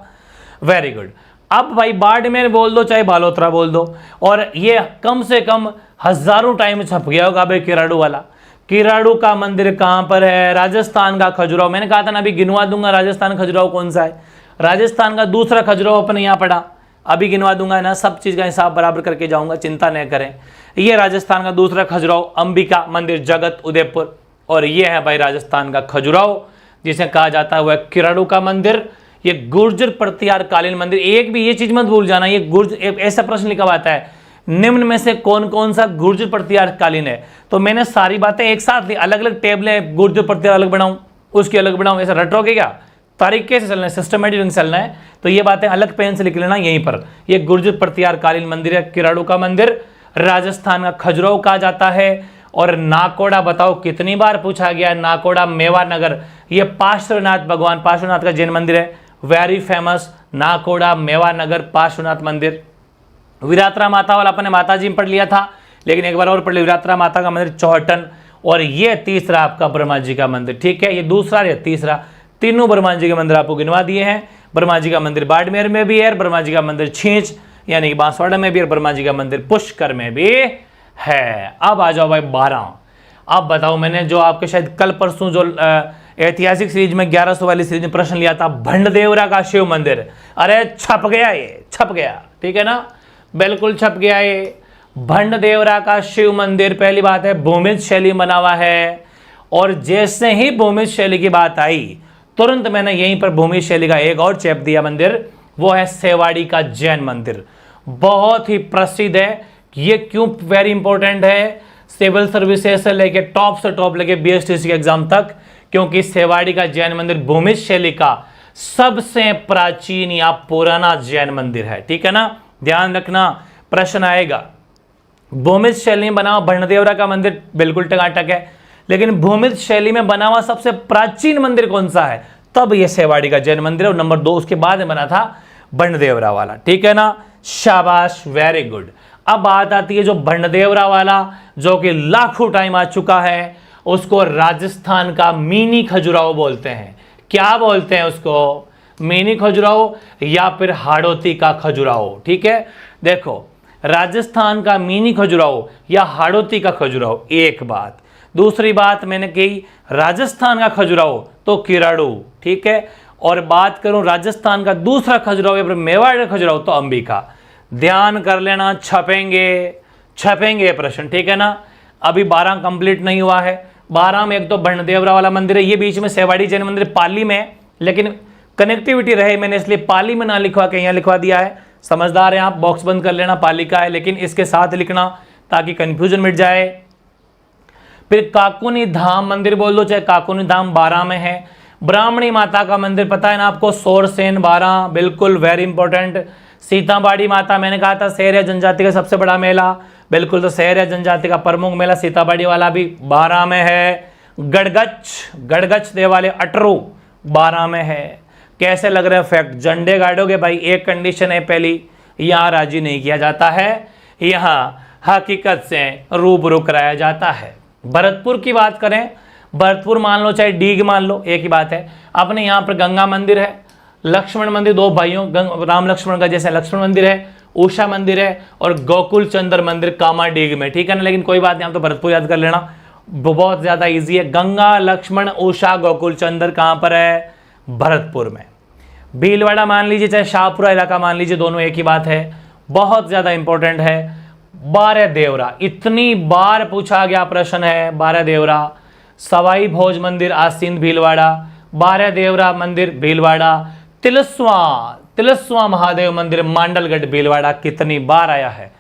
[SPEAKER 1] वेरी गुड। अब भाई बाड़मेर बोल दो चाहे बालोतरा बोल दो, और ये कम से कम हजारों टाइम छप गया होगा भाई, किराड़ू वाला। किराड़ू का मंदिर कहां पर है, राजस्थान का खजुराहो, मैंने कहा था ना अभी गिनवा दूंगा, राजस्थान खजुराहो कौन सा है, राजस्थान का दूसरा खजुराहो अपने यहाँ पड़ा, अभी गिनवा दूंगा ना, सब चीज का हिसाब बराबर करके जाऊंगा, चिंता नहीं करें। ये राजस्थान का दूसरा खजुराहो अंबिका मंदिर जगत उदयपुर, और ये है भाई राजस्थान का खजुराहो जिसे कहा जाता है वह किराड़ू का मंदिर, ये गुर्जर प्रतिहार कालीन मंदिर। एक भी ये चीज मत भूल जाना, ये गुर्जर, ऐसा प्रश्न लिखा हुआ है निम्न में से कौन कौन सा गुर्जर प्रतिहार कालीन है, तो मैंने सारी बातें एक साथ ली, अलग अलग टेबलें, गुर्जर प्रतिहार अलग बनाऊं उसकी अलग बनाऊं, ऐसा रटोगे क्या, तरीके से चलना है, सिस्टमेटिक ढंग से चलना है, तो ये बातें अलग पेन से लिख लेना यहीं पर। ये गुर्जर प्रतिहार कालीन मंदिर है, किराड़ू का मंदिर, राजस्थान का खजुराहो कहा जाता है। और नाकोड़ा बताओ कितनी बार पूछा गया है, नाकोड़ा मेवानगर, ये पार्श्वनाथ भगवान पार्श्वनाथ का जैन मंदिर है, वेरी फेमस, नाकोड़ा मेवानगर पार्श्वनाथ मंदिर। विरात्रा माता वाला अपने माता जी में पढ़ लिया था, लेकिन एक बार और पढ़ लिया, विरात्रा माता का मंदिर चौहटन, और ये तीसरा आपका ब्रह्मा जी का मंदिर, ठीक है, ये दूसरा या तीसरा, तीनों ब्रह्मा जी के मंदिर आपको गिनवा दिए हैं। ब्रह्मा जी का मंदिर बाड़मेर में भी है, ब्रह्मा जी का मंदिर छींच यानी कि बांसवाड़ा में भी, और ब्रह्मा जी का मंदिर पुष्कर में भी है। अब आ जाओ भाई 12। अब बताओ, मैंने जो आपके शायद कल परसों जो ऐतिहासिक सीरीज में 1100 वाली सीरीज में प्रश्न लिया था, भंडदेवरा का शिव मंदिर, अरे छप गया, ये छप गया, ठीक है ना, बिल्कुल छप गया ये भंडदेवरा का शिव मंदिर। पहली बात है भूमिज शैली बना हुआ है, और जैसे ही भूमिज शैली की बात आई तुरंत मैंने यहीं पर भूमिज शैली का एक और चैप दिया मंदिर, वो है सेवाड़ी का जैन मंदिर, बहुत ही प्रसिद्ध है। ये क्यों वेरी इंपॉर्टेंट है सिविल सर्विसेज से लेके टॉप से टॉप लेके बीएसटीसी के एग्जाम तक, क्योंकि सेवाड़ी का जैन मंदिर भूमिज शैली का सबसे प्राचीन या पुराना जैन मंदिर है, ठीक है ना, ध्यान रखना प्रश्न आएगा। भूमिज शैली में बना हुआ भंडदेवरा का मंदिर बिल्कुल टकाटक है, लेकिन भूमिज शैली में बना हुआ सबसे प्राचीन मंदिर कौन सा है, तब ये सेवाड़ी का जैन मंदिर है, और नंबर 2 उसके बाद में बना था भंडदेवरा वाला, ठीक है ना, शाबाश, वेरी गुड। अब बात आती है जो भंडदेवरा वाला, जो कि लाखों टाइम आ चुका है, उसको राजस्थान का मिनी खजुराहो बोलते हैं। क्या बोलते हैं उसको, मिनी खजुराहो या फिर हाड़ौती का खजुराहो, ठीक है। देखो राजस्थान का मिनी खजुराहो या हाड़ौती का खजुराहो, एक बात। दूसरी बात मैंने कही राजस्थान का खजुराहो तो किराड़ू, ठीक है। और बात करूं राजस्थान का दूसरा खजुराहो या फिर मेवाड़ का खजुराहो तो अंबिका। ध्यान कर लेना, छपेंगे प्रश्न, ठीक है ना। अभी 12 कंप्लीट नहीं हुआ है। 12 में एक तो बंडदेवरा वाला मंदिर है, ये बीच में सेवाड़ी जैन मंदिर पाली में है, लेकिन कनेक्टिविटी रहे मैंने इसलिए पाली में ना लिखवा के यहाँ लिखवा दिया है। समझदार हैं आप, बॉक्स बंद कर लेना, पाली का है लेकिन इसके साथ लिखना ताकि कंफ्यूजन मिट जाए। फिर काकुनी धाम मंदिर बोल दो, चाहे काकुनी धाम 12 में है। ब्राह्मणी माता का मंदिर पता है ना आपको, सोरसेन 12, बिल्कुल वेरी इंपॉर्टेंट। सीताबाड़ी माता, मैंने कहा था शहर या जनजाति का सबसे बड़ा मेला, बिल्कुल, तो शहर या जनजाति का प्रमुख मेला सीताबाड़ी वाला भी 12 में है। गड़गच देवालय अटरू 12 में है। कैसे लग रहे हैं फैक्ट, झंडे गाड़ोगे भाई, एक कंडीशन है पहली, यहाँ राजी नहीं किया जाता है, यहाँ हकीकत से रूबरू कराया जाता है। भरतपुर की बात करें, भरतपुर मान लो चाहे डीग मान लो, एक ही बात है। अपने यहाँ पर गंगा मंदिर है, लक्ष्मण मंदिर, दो भाइयों राम लक्ष्मण का जैसे लक्ष्मण मंदिर है, उषा मंदिर है, और गोकुल चंद्र मंदिर कामा डीग में, ठीक है ना। लेकिन कोई बात नहीं, आप तो भरतपुर याद कर लेना, बहुत ज्यादा इजी है। गंगा, लक्ष्मण, उषा, गोकुल चंद्र कहाँ पर है, भरतपुर में। भीलवाड़ा मान लीजिए चाहे शाहपुरा इलाका मान लीजिए, दोनों एक ही बात है, बहुत ज्यादा इंपॉर्टेंट है। बारह देवरा, इतनी बार पूछा गया प्रश्न है, बारह देवरा। सवाई भोज मंदिर आसीन भीलवाड़ा, बारह देवरा मंदिर भीलवाड़ा। तिलस्वा महादेव मंदिर मांडलगढ़ भीलवाड़ा, कितनी बार आया है।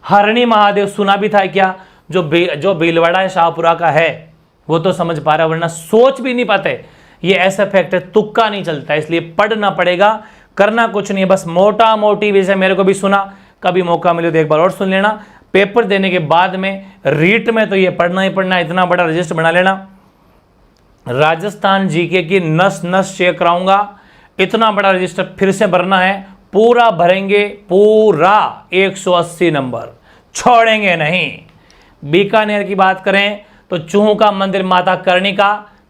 [SPEAKER 1] हरणी महादेव सुना भी था क्या, जो भीलवाड़ा शाहपुरा का है वो तो समझ पा रहा, वरना सोच भी नहीं पाते। ये ऐसा फैक्ट है, तुक्का नहीं चलता, इसलिए पढ़ना पड़ेगा, करना कुछ नहीं है, बस मोटा मोटी वैसे मेरे को भी सुना, कभी मौका मिले तो एक बार और सुन लेना। पेपर देने के बाद में रीट में तो ये पढ़ना ही पढ़ना, इतना बड़ा रजिस्टर बना लेना। राजस्थान जीके की नस चेक कराऊंगा, इतना बड़ा रजिस्टर फिर से भरना है, पूरा भरेंगे, पूरा 180 नंबर, छोड़ेंगे नहीं। बीकानेर की बात करें तो चूहों का मंदिर माता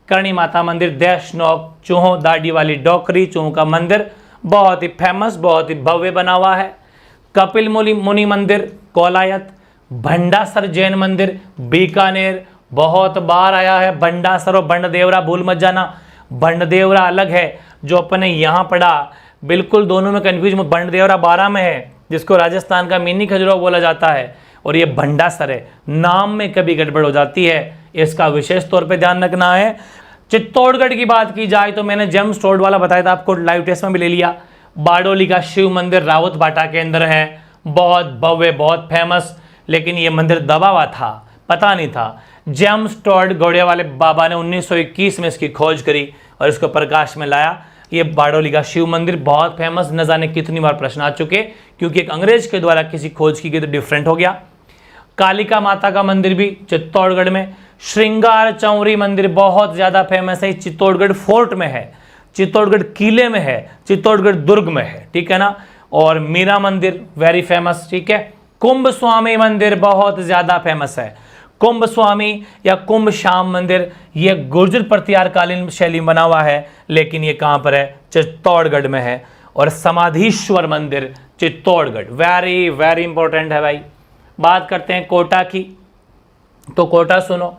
[SPEAKER 1] करणी माता मंदिर, देशनोक, चूहों दाढ़ी वाली डोकरी चूहों का मंदिर, बहुत ही फेमस, बहुत ही भव्य बना हुआ है। कपिल मुनि मंदिर कोलायत, भंडासर जैन मंदिर बीकानेर, बहुत बार आया है। भंडासर और बंडदेवरा भूल मत जाना, बंडदेवरा अलग है जो अपने यहाँ पढ़ा, बिल्कुल दोनों में कंफ्यूज। बंडदेवरा 12 में है, जिसको राजस्थान का मिनी खजुराहो बोला जाता है, और ये भंडासर है, नाम में कभी गड़बड़ हो जाती है, इसका विशेष तौर पे ध्यान रखना है। चित्तौड़गढ़ की बात की जाए तो मैंने जेम स्टोर्ड वाला बताया था आपको, लाइव टेस्ट में भी ले लिया। बारडोली का शिव मंदिर रावत बाटा के अंदर है, बहुत भव्य, बहुत फेमस, लेकिन ये मंदिर दबा हुआ था, पता नहीं था। जेम स्टोर्ड गौड़िया वाले बाबा ने 1921 में इसकी खोज करी और इसको प्रकाश में लाया। ये बारडोली का शिव मंदिर बहुत फेमस, न जाने कितनी बार प्रश्न आ चुके, क्योंकि एक अंग्रेज के द्वारा किसी खोज की गई तो डिफरेंट हो गया। कालिका माता का मंदिर भी चित्तौड़गढ़ में। श्रृंगार चौरी मंदिर बहुत ज्यादा फेमस है, चित्तौड़गढ़ फोर्ट में है, चित्तौड़गढ़ किले में है, चित्तौड़गढ़ दुर्ग में है, ठीक है ना। और मीरा मंदिर वेरी फेमस, ठीक है। कुंभ स्वामी मंदिर बहुत ज्यादा फेमस है, कुंभ स्वामी या कुंभ श्याम मंदिर, ये गुर्जर प्रतिहार कालीन शैली में बना हुआ है, लेकिन ये कहाँ पर है, चित्तौड़गढ़ में है। और समाधीश्वर मंदिर चित्तौड़गढ़, वेरी वेरी इंपॉर्टेंट है भाई। बात करते हैं कोटा की, तो कोटा सुनो,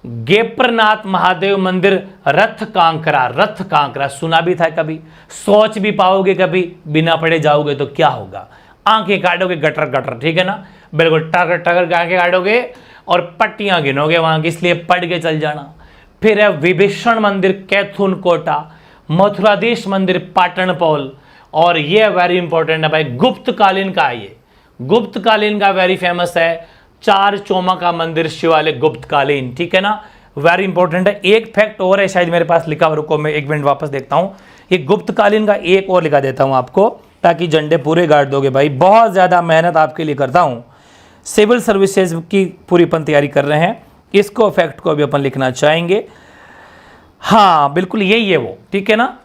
[SPEAKER 1] गेप्रनाथ महादेव मंदिर रथ कांकरा सुना भी था कभी, सोच भी पाओगे कभी, बिना पढ़े जाओगे तो क्या होगा, आंखें काटोगे गटर गटर, ठीक है ना, बिल्कुल टगर टगर आंखें काटोगे और पट्टियां गिनोगे वहां की, इसलिए पढ़ के चल जाना। फिर है विभीषण मंदिर कैथून कोटा, मथुराधीश मंदिर पाटनपोल, और ये वेरी इंपॉर्टेंट है भाई, गुप्तकालीन का है, ये गुप्तकालीन का वेरी फेमस है। चार चोमा का मंदिर शिवालय गुप्तकालीन, ठीक है ना, वेरी इंपॉर्टेंट है। एक फैक्ट और है, शायद मेरे पास लिखा, रुको मैं एक मिनट वापस देखता हूं। ये गुप्तकालीन का एक और लिखा देता हूं आपको, ताकि झंडे पूरे गाड़ दोगे भाई, बहुत ज़्यादा मेहनत आपके लिए करता हूं। सिविल सर्विसेज की पूरी अपन तैयारी कर रहे हैं, इसको फैक्ट को भी अपन लिखना चाहेंगे। हाँ बिल्कुल यही है वो, ठीक है ना।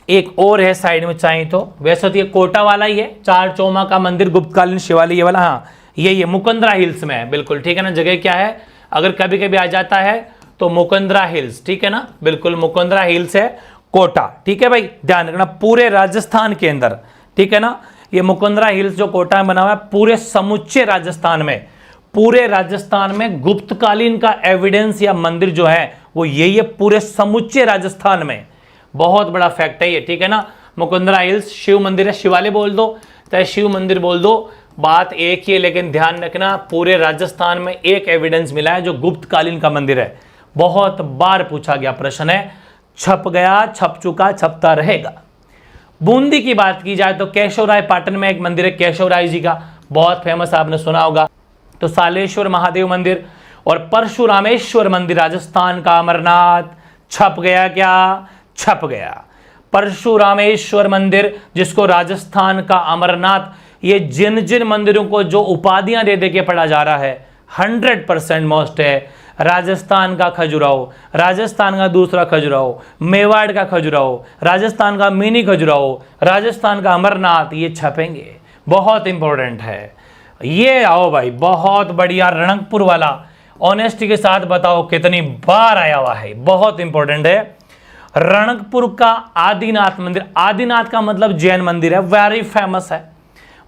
[SPEAKER 1] एक और है साइड में चाहे तो, वैसे तो ये कोटा वाला ही है, चार चौमा का मंदिर गुप्तकालीन शिवालय ये वाला, हाँ ये मुकंदरा हिल्स में है, बिल्कुल ठीक है ना। जगह क्या है, अगर कभी कभी आ जाता है तो मुकंदरा हिल्स, ठीक है ना, बिल्कुल मुकंदरा हिल्स है कोटा, ठीक है भाई, ध्यान रखना, पूरे राजस्थान के अंदर, ठीक है ना। ये मुकुंदरा हिल्स जो कोटा में बना हुआ है, पूरे समूचे राजस्थान में, पूरे राजस्थान में गुप्तकालीन का एविडेंस या मंदिर जो है वो यही है, पूरे समूचे राजस्थान में। बहुत बड़ा फैक्ट है ये, ठीक है ना। मुकुंदरा हिल्स शिव मंदिर है, शिवालय बोल दो चाहे शिव मंदिर बोल दो, बात एक ही है, लेकिन ध्यान रखना पूरे राजस्थान में एक एविडेंस मिला है जो गुप्तकालीन का मंदिर है। बहुत बार पूछा गया प्रश्न है, छप गया, छप चुका, छपता रहेगा। बूंदी की बात की जाए तो केशवराय पाटन में एक मंदिर है केशवराय जी का, बहुत फेमस, आपने सुना होगा। तो सालेश्वर महादेव मंदिर और परशुरामेश्वर मंदिर राजस्थान का अमरनाथ, छप गया क्या, छप गया। परशुरामेश्वर मंदिर जिसको राजस्थान का अमरनाथ, ये जिन जिन मंदिरों को जो उपाधियां दे दे के पढ़ा जा रहा है 100% मोस्ट है। राजस्थान का खजुराहो, राजस्थान का दूसरा खजुराहो, मेवाड़ का खजुराहो, राजस्थान का मिनी खजुराहो, राजस्थान का अमरनाथ, ये छपेंगे, बहुत इंपॉर्टेंट है। ये आओ भाई, बहुत बढ़िया। रणकपुर वाला ऑनेस्टी के साथ बताओ कितनी बार आया हुआ है, बहुत इंपॉर्टेंट है। रणकपुर का आदिनाथ मंदिर, आदिनाथ का मतलब जैन मंदिर है, वेरी फेमस है,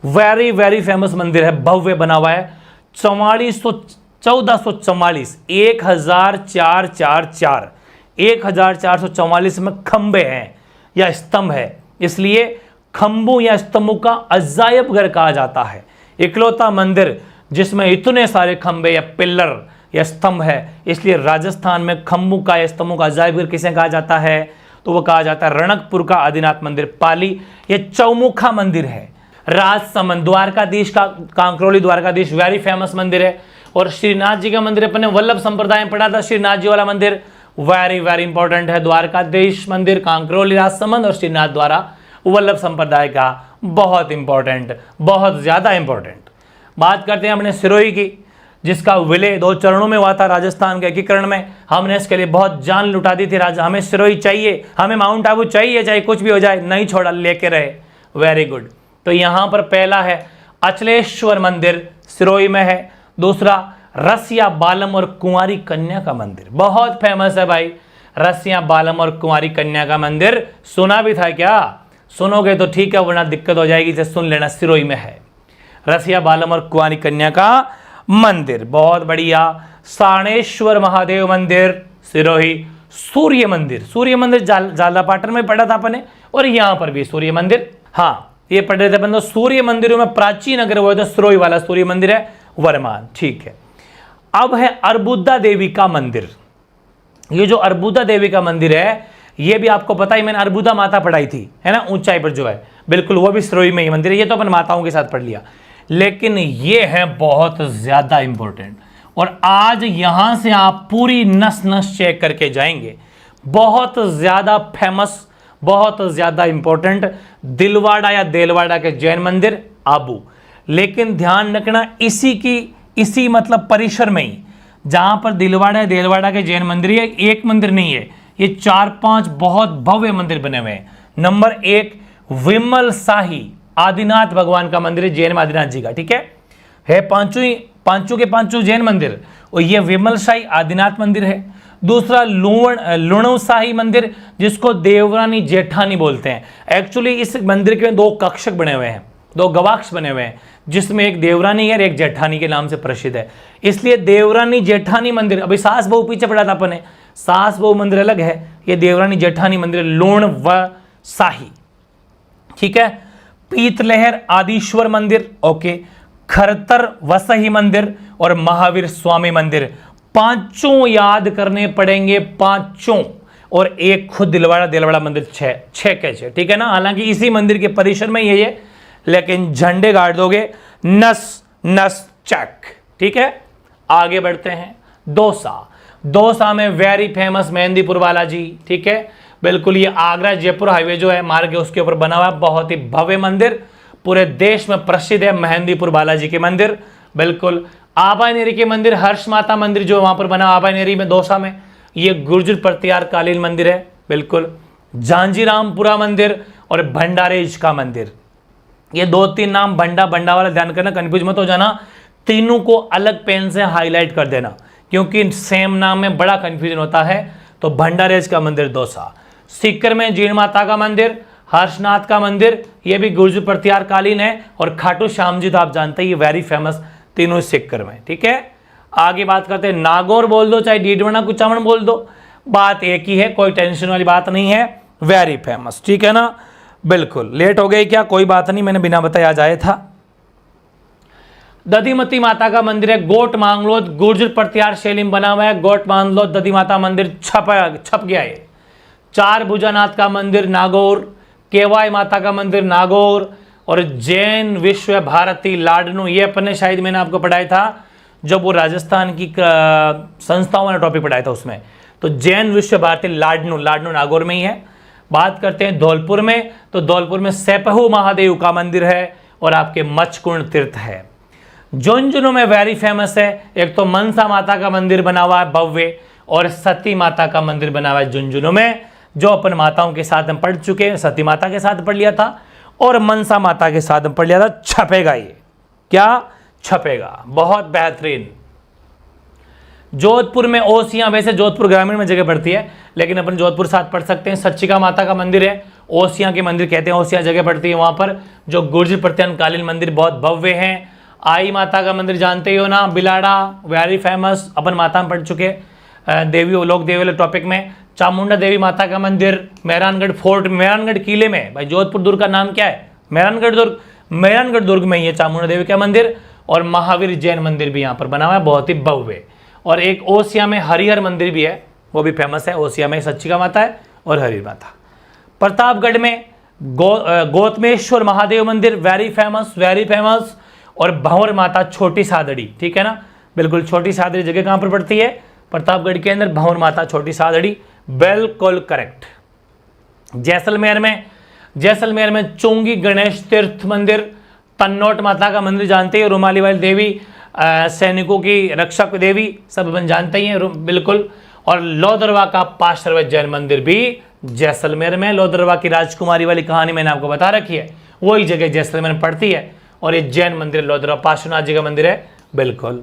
[SPEAKER 1] वेरी वेरी फेमस मंदिर है, भव्य बना हुआ है। 1444 1444 में खंबे हैं या स्तंभ है, इसलिए खंभों या स्तंभों का अजायब घर कहा जाता है। इकलौता मंदिर जिसमें इतने सारे खंबे या पिल्लर या स्तंभ है, इसलिए राजस्थान में खंभों का या स्तंभों का अजायब घर किसे कहा जाता है, तो वो कहा जाता है रणकपुर का आदिनाथ मंदिर। पाली, ये चौमुखा मंदिर है। राजसमंद, द्वारकाधीश का, कांकरोली द्वारकाधीश वेरी फेमस मंदिर है। और श्रीनाथ जी का मंदिर अपने वल्लभ संप्रदाय में पढ़ा था, श्रीनाथ जी वाला मंदिर वेरी वेरी इंपॉर्टेंट है। द्वारकाधीश मंदिर, कांकरोली, राजसमंद और श्रीनाथ द्वारा वल्लभ संप्रदाय का, बहुत इंपॉर्टेंट, बहुत ज्यादा इंपॉर्टेंट। बात करते हैं अपने सिरोही की, जिसका विलय 2 चरणों में हुआ था राजस्थान के एकीकरण में। हमने इसके लिए बहुत जान लुटा दी थी, राजा हमें सिरोही चाहिए, हमें माउंट आबू चाहिए, चाहे कुछ भी हो जाए, नहीं छोड़ा, लेके रहे, वेरी गुड। तो यहां पर पहला है अचलेश्वर मंदिर, सिरोही में है। दूसरा रसिया बालम और कुंवारी कन्या का मंदिर, बहुत फेमस है भाई। रसिया बालम और कुंवारी कन्या का मंदिर सुना भी था क्या? सुनोगे तो ठीक है, वरना दिक्कत हो जाएगी, इसे सुन लेना, सिरोही में है रसिया बालम और कुंवारी कन्या का मंदिर, बहुत बढ़िया। साणेश्वर महादेव मंदिर, सिरोही। सूर्य मंदिर, सूर्य मंदिर झालापाटन में पढ़ा था अपने, और यहां पर भी सूर्य मंदिर, हाँ ये पढ़ रहे थे अपन। तो सूर्य मंदिरों में प्राचीन अगर वो तो सिरोही वाला सूर्य मंदिर है, वर्मान, ठीक है। अब है अर्बुदा देवी का मंदिर। ये जो अर्बुदा देवी का मंदिर है, ये भी आपको पता ही, मैंने अर्बुदा माता पढ़ाई थी, है ना, ऊंचाई पर जो है, बिल्कुल वो भी सिरोही में ही मंदिर है। ये तो अपन माताओं के साथ पढ़ लिया, लेकिन ये है बहुत ज्यादा इंपॉर्टेंट, और आज यहां से आप पूरी नस नस चेक करके जाएंगे। बहुत ज्यादा फेमस, बहुत ज्यादा इंपॉर्टेंट, दिलवाड़ा या देलवाड़ा के जैन मंदिर, आबू। लेकिन ध्यान रखना, इसी मतलब परिसर में ही, जहां पर दिलवाड़ा या देलवाड़ा के जैन मंदिर है, एक मंदिर नहीं है, ये 4-5 बहुत भव्य मंदिर बने हुए हैं। नंबर 1 विमल शाही आदिनाथ भगवान का मंदिर है, जैन आदिनाथ जी का, ठीक है पांचों के पांचों जैन मंदिर, और ये विमल शाही आदिनाथ मंदिर है। दूसरा लुणव शाही मंदिर, जिसको देवरानी जेठानी बोलते हैं। एक्चुअली इस मंदिर के 2 कक्षक बने हुए हैं, 2 गवाक्ष बने हुए हैं, जिसमें एक देवरानी है और एक जेठानी के नाम से प्रसिद्ध है, इसलिए देवरानी जेठानी मंदिर। अभी सास बहू पीछे पढ़ा था अपन ने, सास बहू मंदिर अलग है, ये देवरानी जेठानी मंदिर, लूण व शाही, ठीक है। पीतलहर आदिश्वर मंदिर, ओके। खरतर वसही मंदिर और महावीर स्वामी मंदिर, 5 याद करने पड़ेंगे, 5। और एक खुद दिलवाड़ा मंदिर, 6 कैसे, ठीक है ना। हालांकि इसी मंदिर के परिसर में ये है, लेकिन झंडे गाड़ दोगे, नस नस चेक, ठीक है। आगे बढ़ते हैं, दौसा में वेरी फेमस मेहंदीपुर वाला जी, ठीक है, बिल्कुल। ये आगरा जयपुर हाईवे जो है मार्ग है, उसके ऊपर बना हुआ है, बहुत ही भव्य मंदिर, पूरे देश में प्रसिद्ध है मेहंदीपुर बालाजी के मंदिर, बिल्कुल। आबानेरी के मंदिर, हर्ष माता मंदिर जो वहां पर बना आबानेरी में, दौसा में, ये गुर्जर प्रतिहार कालीन मंदिर है, बिल्कुल। झांझीरामपुरा मंदिर और भंडारेज का मंदिर, ये 2-3 नाम, भंडा वाला ध्यान करना, कंफ्यूज मत हो जाना, तीनों को अलग पेन से हाईलाइट कर देना, क्योंकि सेम नाम में बड़ा कंफ्यूजन होता है। तो भंडारेज का मंदिर दौसा। सीकर में जीण माता का मंदिर, हर्षनाथ का मंदिर, ये भी गुर्जर प्रतिहार कालीन है। और खाटू श्याम जी तो आप जानते हैं ये वेरी फेमस, तीनों सिक्कर में। ठीक है, आगे बात करते हैं। नागौर बोल दो चाहे डीडवाना कुचामन बोल दो, बात एक ही है, कोई टेंशन वाली बात नहीं है, वेरी फेमस। ठीक है ना, बिल्कुल। लेट हो गई क्या, कोई बात नहीं, मैंने बिना बताए आ जाया था। दधिमती माता का मंदिर है गोट मांगलोद, गुर्जर प्रतिहार शैली में बना हुआ है। गोट मांगलोद दधी माता मंदिर छप गया है। चार भुजानाथ का मंदिर नागौर, केवाई माता का मंदिर नागौर, और जैन विश्व भारती लाडनू, ये अपने शायद मैंने आपको पढ़ाया था जब वो राजस्थान की संस्थाओं वाला टॉपिक पढ़ाया था उसमें। तो जैन विश्व भारती लाडनू नागौर में ही है। बात करते हैं धौलपुर में, तो धौलपुर में सेपहू महादेव का मंदिर है और आपके मचकुंड तीर्थ है। झुंझुनू में वेरी फेमस है, एक तो मनसा माता का मंदिर बना हुआ है भव्य, और सती माता का मंदिर बना हुआ है झुंझुनू में, जो अपन माताओं के साथ हम पढ़ चुके हैं। सती माता के साथ पढ़ लिया था और मनसा माता के साथ हम पढ़ लिया था। छपेगा, ये क्या छपेगा, बहुत बेहतरीन। जोधपुर में ओसियां, वैसे जोधपुर ग्रामीण में जगह पड़ती है लेकिन अपन जोधपुर साथ पढ़ सकते हैं। सच्चिका माता का मंदिर है, ओसियां के मंदिर कहते हैं, ओसियां जगह पड़ती है वहां पर, जो गुर्जर प्रतिहार कालीन मंदिर बहुत भव्य है। आई माता का मंदिर जानते ही हो ना, बिलाड़ा, वेरी फेमस, अपन माता में पढ़ चुके देवी लोक देवी वाले टॉपिक में। चामुंडा देवी माता का मंदिर, मेहरानगढ़ फोर्ट, मेहरानगढ़ किले में, भाई जोधपुर दुर्ग का नाम क्या है, मेहरानगढ़ दुर्ग, मेहरानगढ़ दुर्ग में ही है चामुंडा देवी का मंदिर। और महावीर जैन मंदिर भी यहाँ पर बना हुआ है, बहुत ही भव्य। और एक ओसिया में हरिहर मंदिर भी है, वो भी फेमस है। ओसिया में सच्चिका माता है और हरिहर माता। प्रतापगढ़ में गौतमेश्वर महादेव मंदिर, वेरी फेमस, वेरी फेमस। और भंवर माता छोटी सादड़ी, ठीक है ना, बिल्कुल। छोटी सादड़ी जगह कहाँ पर पड़ती है, प्रतापगढ़ के अंदर, भंवर माता छोटी सादड़ी, बिल्कुल करेक्ट। जैसलमेर में चुंगी गणेश तीर्थ मंदिर, तन्नोट माता का मंदिर जानते हैं, रुमाली वाली देवी, सैनिकों की रक्षक देवी, सब अपन जानते ही हैं, बिल्कुल। और लोदरवा का पार्श्व जैन मंदिर भी जैसलमेर में, लोदरवा की राजकुमारी वाली कहानी मैंने आपको बता रखी है, वही जगह जैसलमेर में पड़ती है। और ये जैन मंदिर लोदरवा पार्श्वनाथ जी का मंदिर है, बिल्कुल।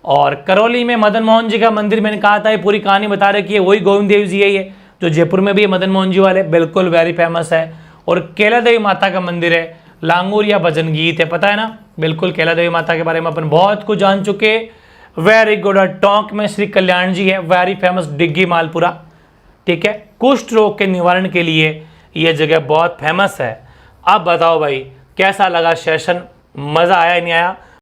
[SPEAKER 1] और करौली में मदन मोहन जी का मंदिर, मैंने कहा था ये पूरी कहानी बता रखी है, वही गोविंद देव जी है, जो जयपुर में भी है, मदन मोहन जी वाले, बिल्कुल वेरी फेमस है। और केला देवी माता का मंदिर है, लांगूर या भजन गीत है, पता है ना, बिल्कुल। केला देवी माता के बारे में अपन बहुत कुछ जान चुके, वेरी गुड। और टोंक में श्री कल्याण जी है, वेरी फेमस, डिग्गी मालपुरा, ठीक है। कुष्ठ रोग के निवारण के लिए यह जगह बहुत फेमस है। अब बताओ भाई कैसा लगा सेशन, मज़ा आया नहीं आया?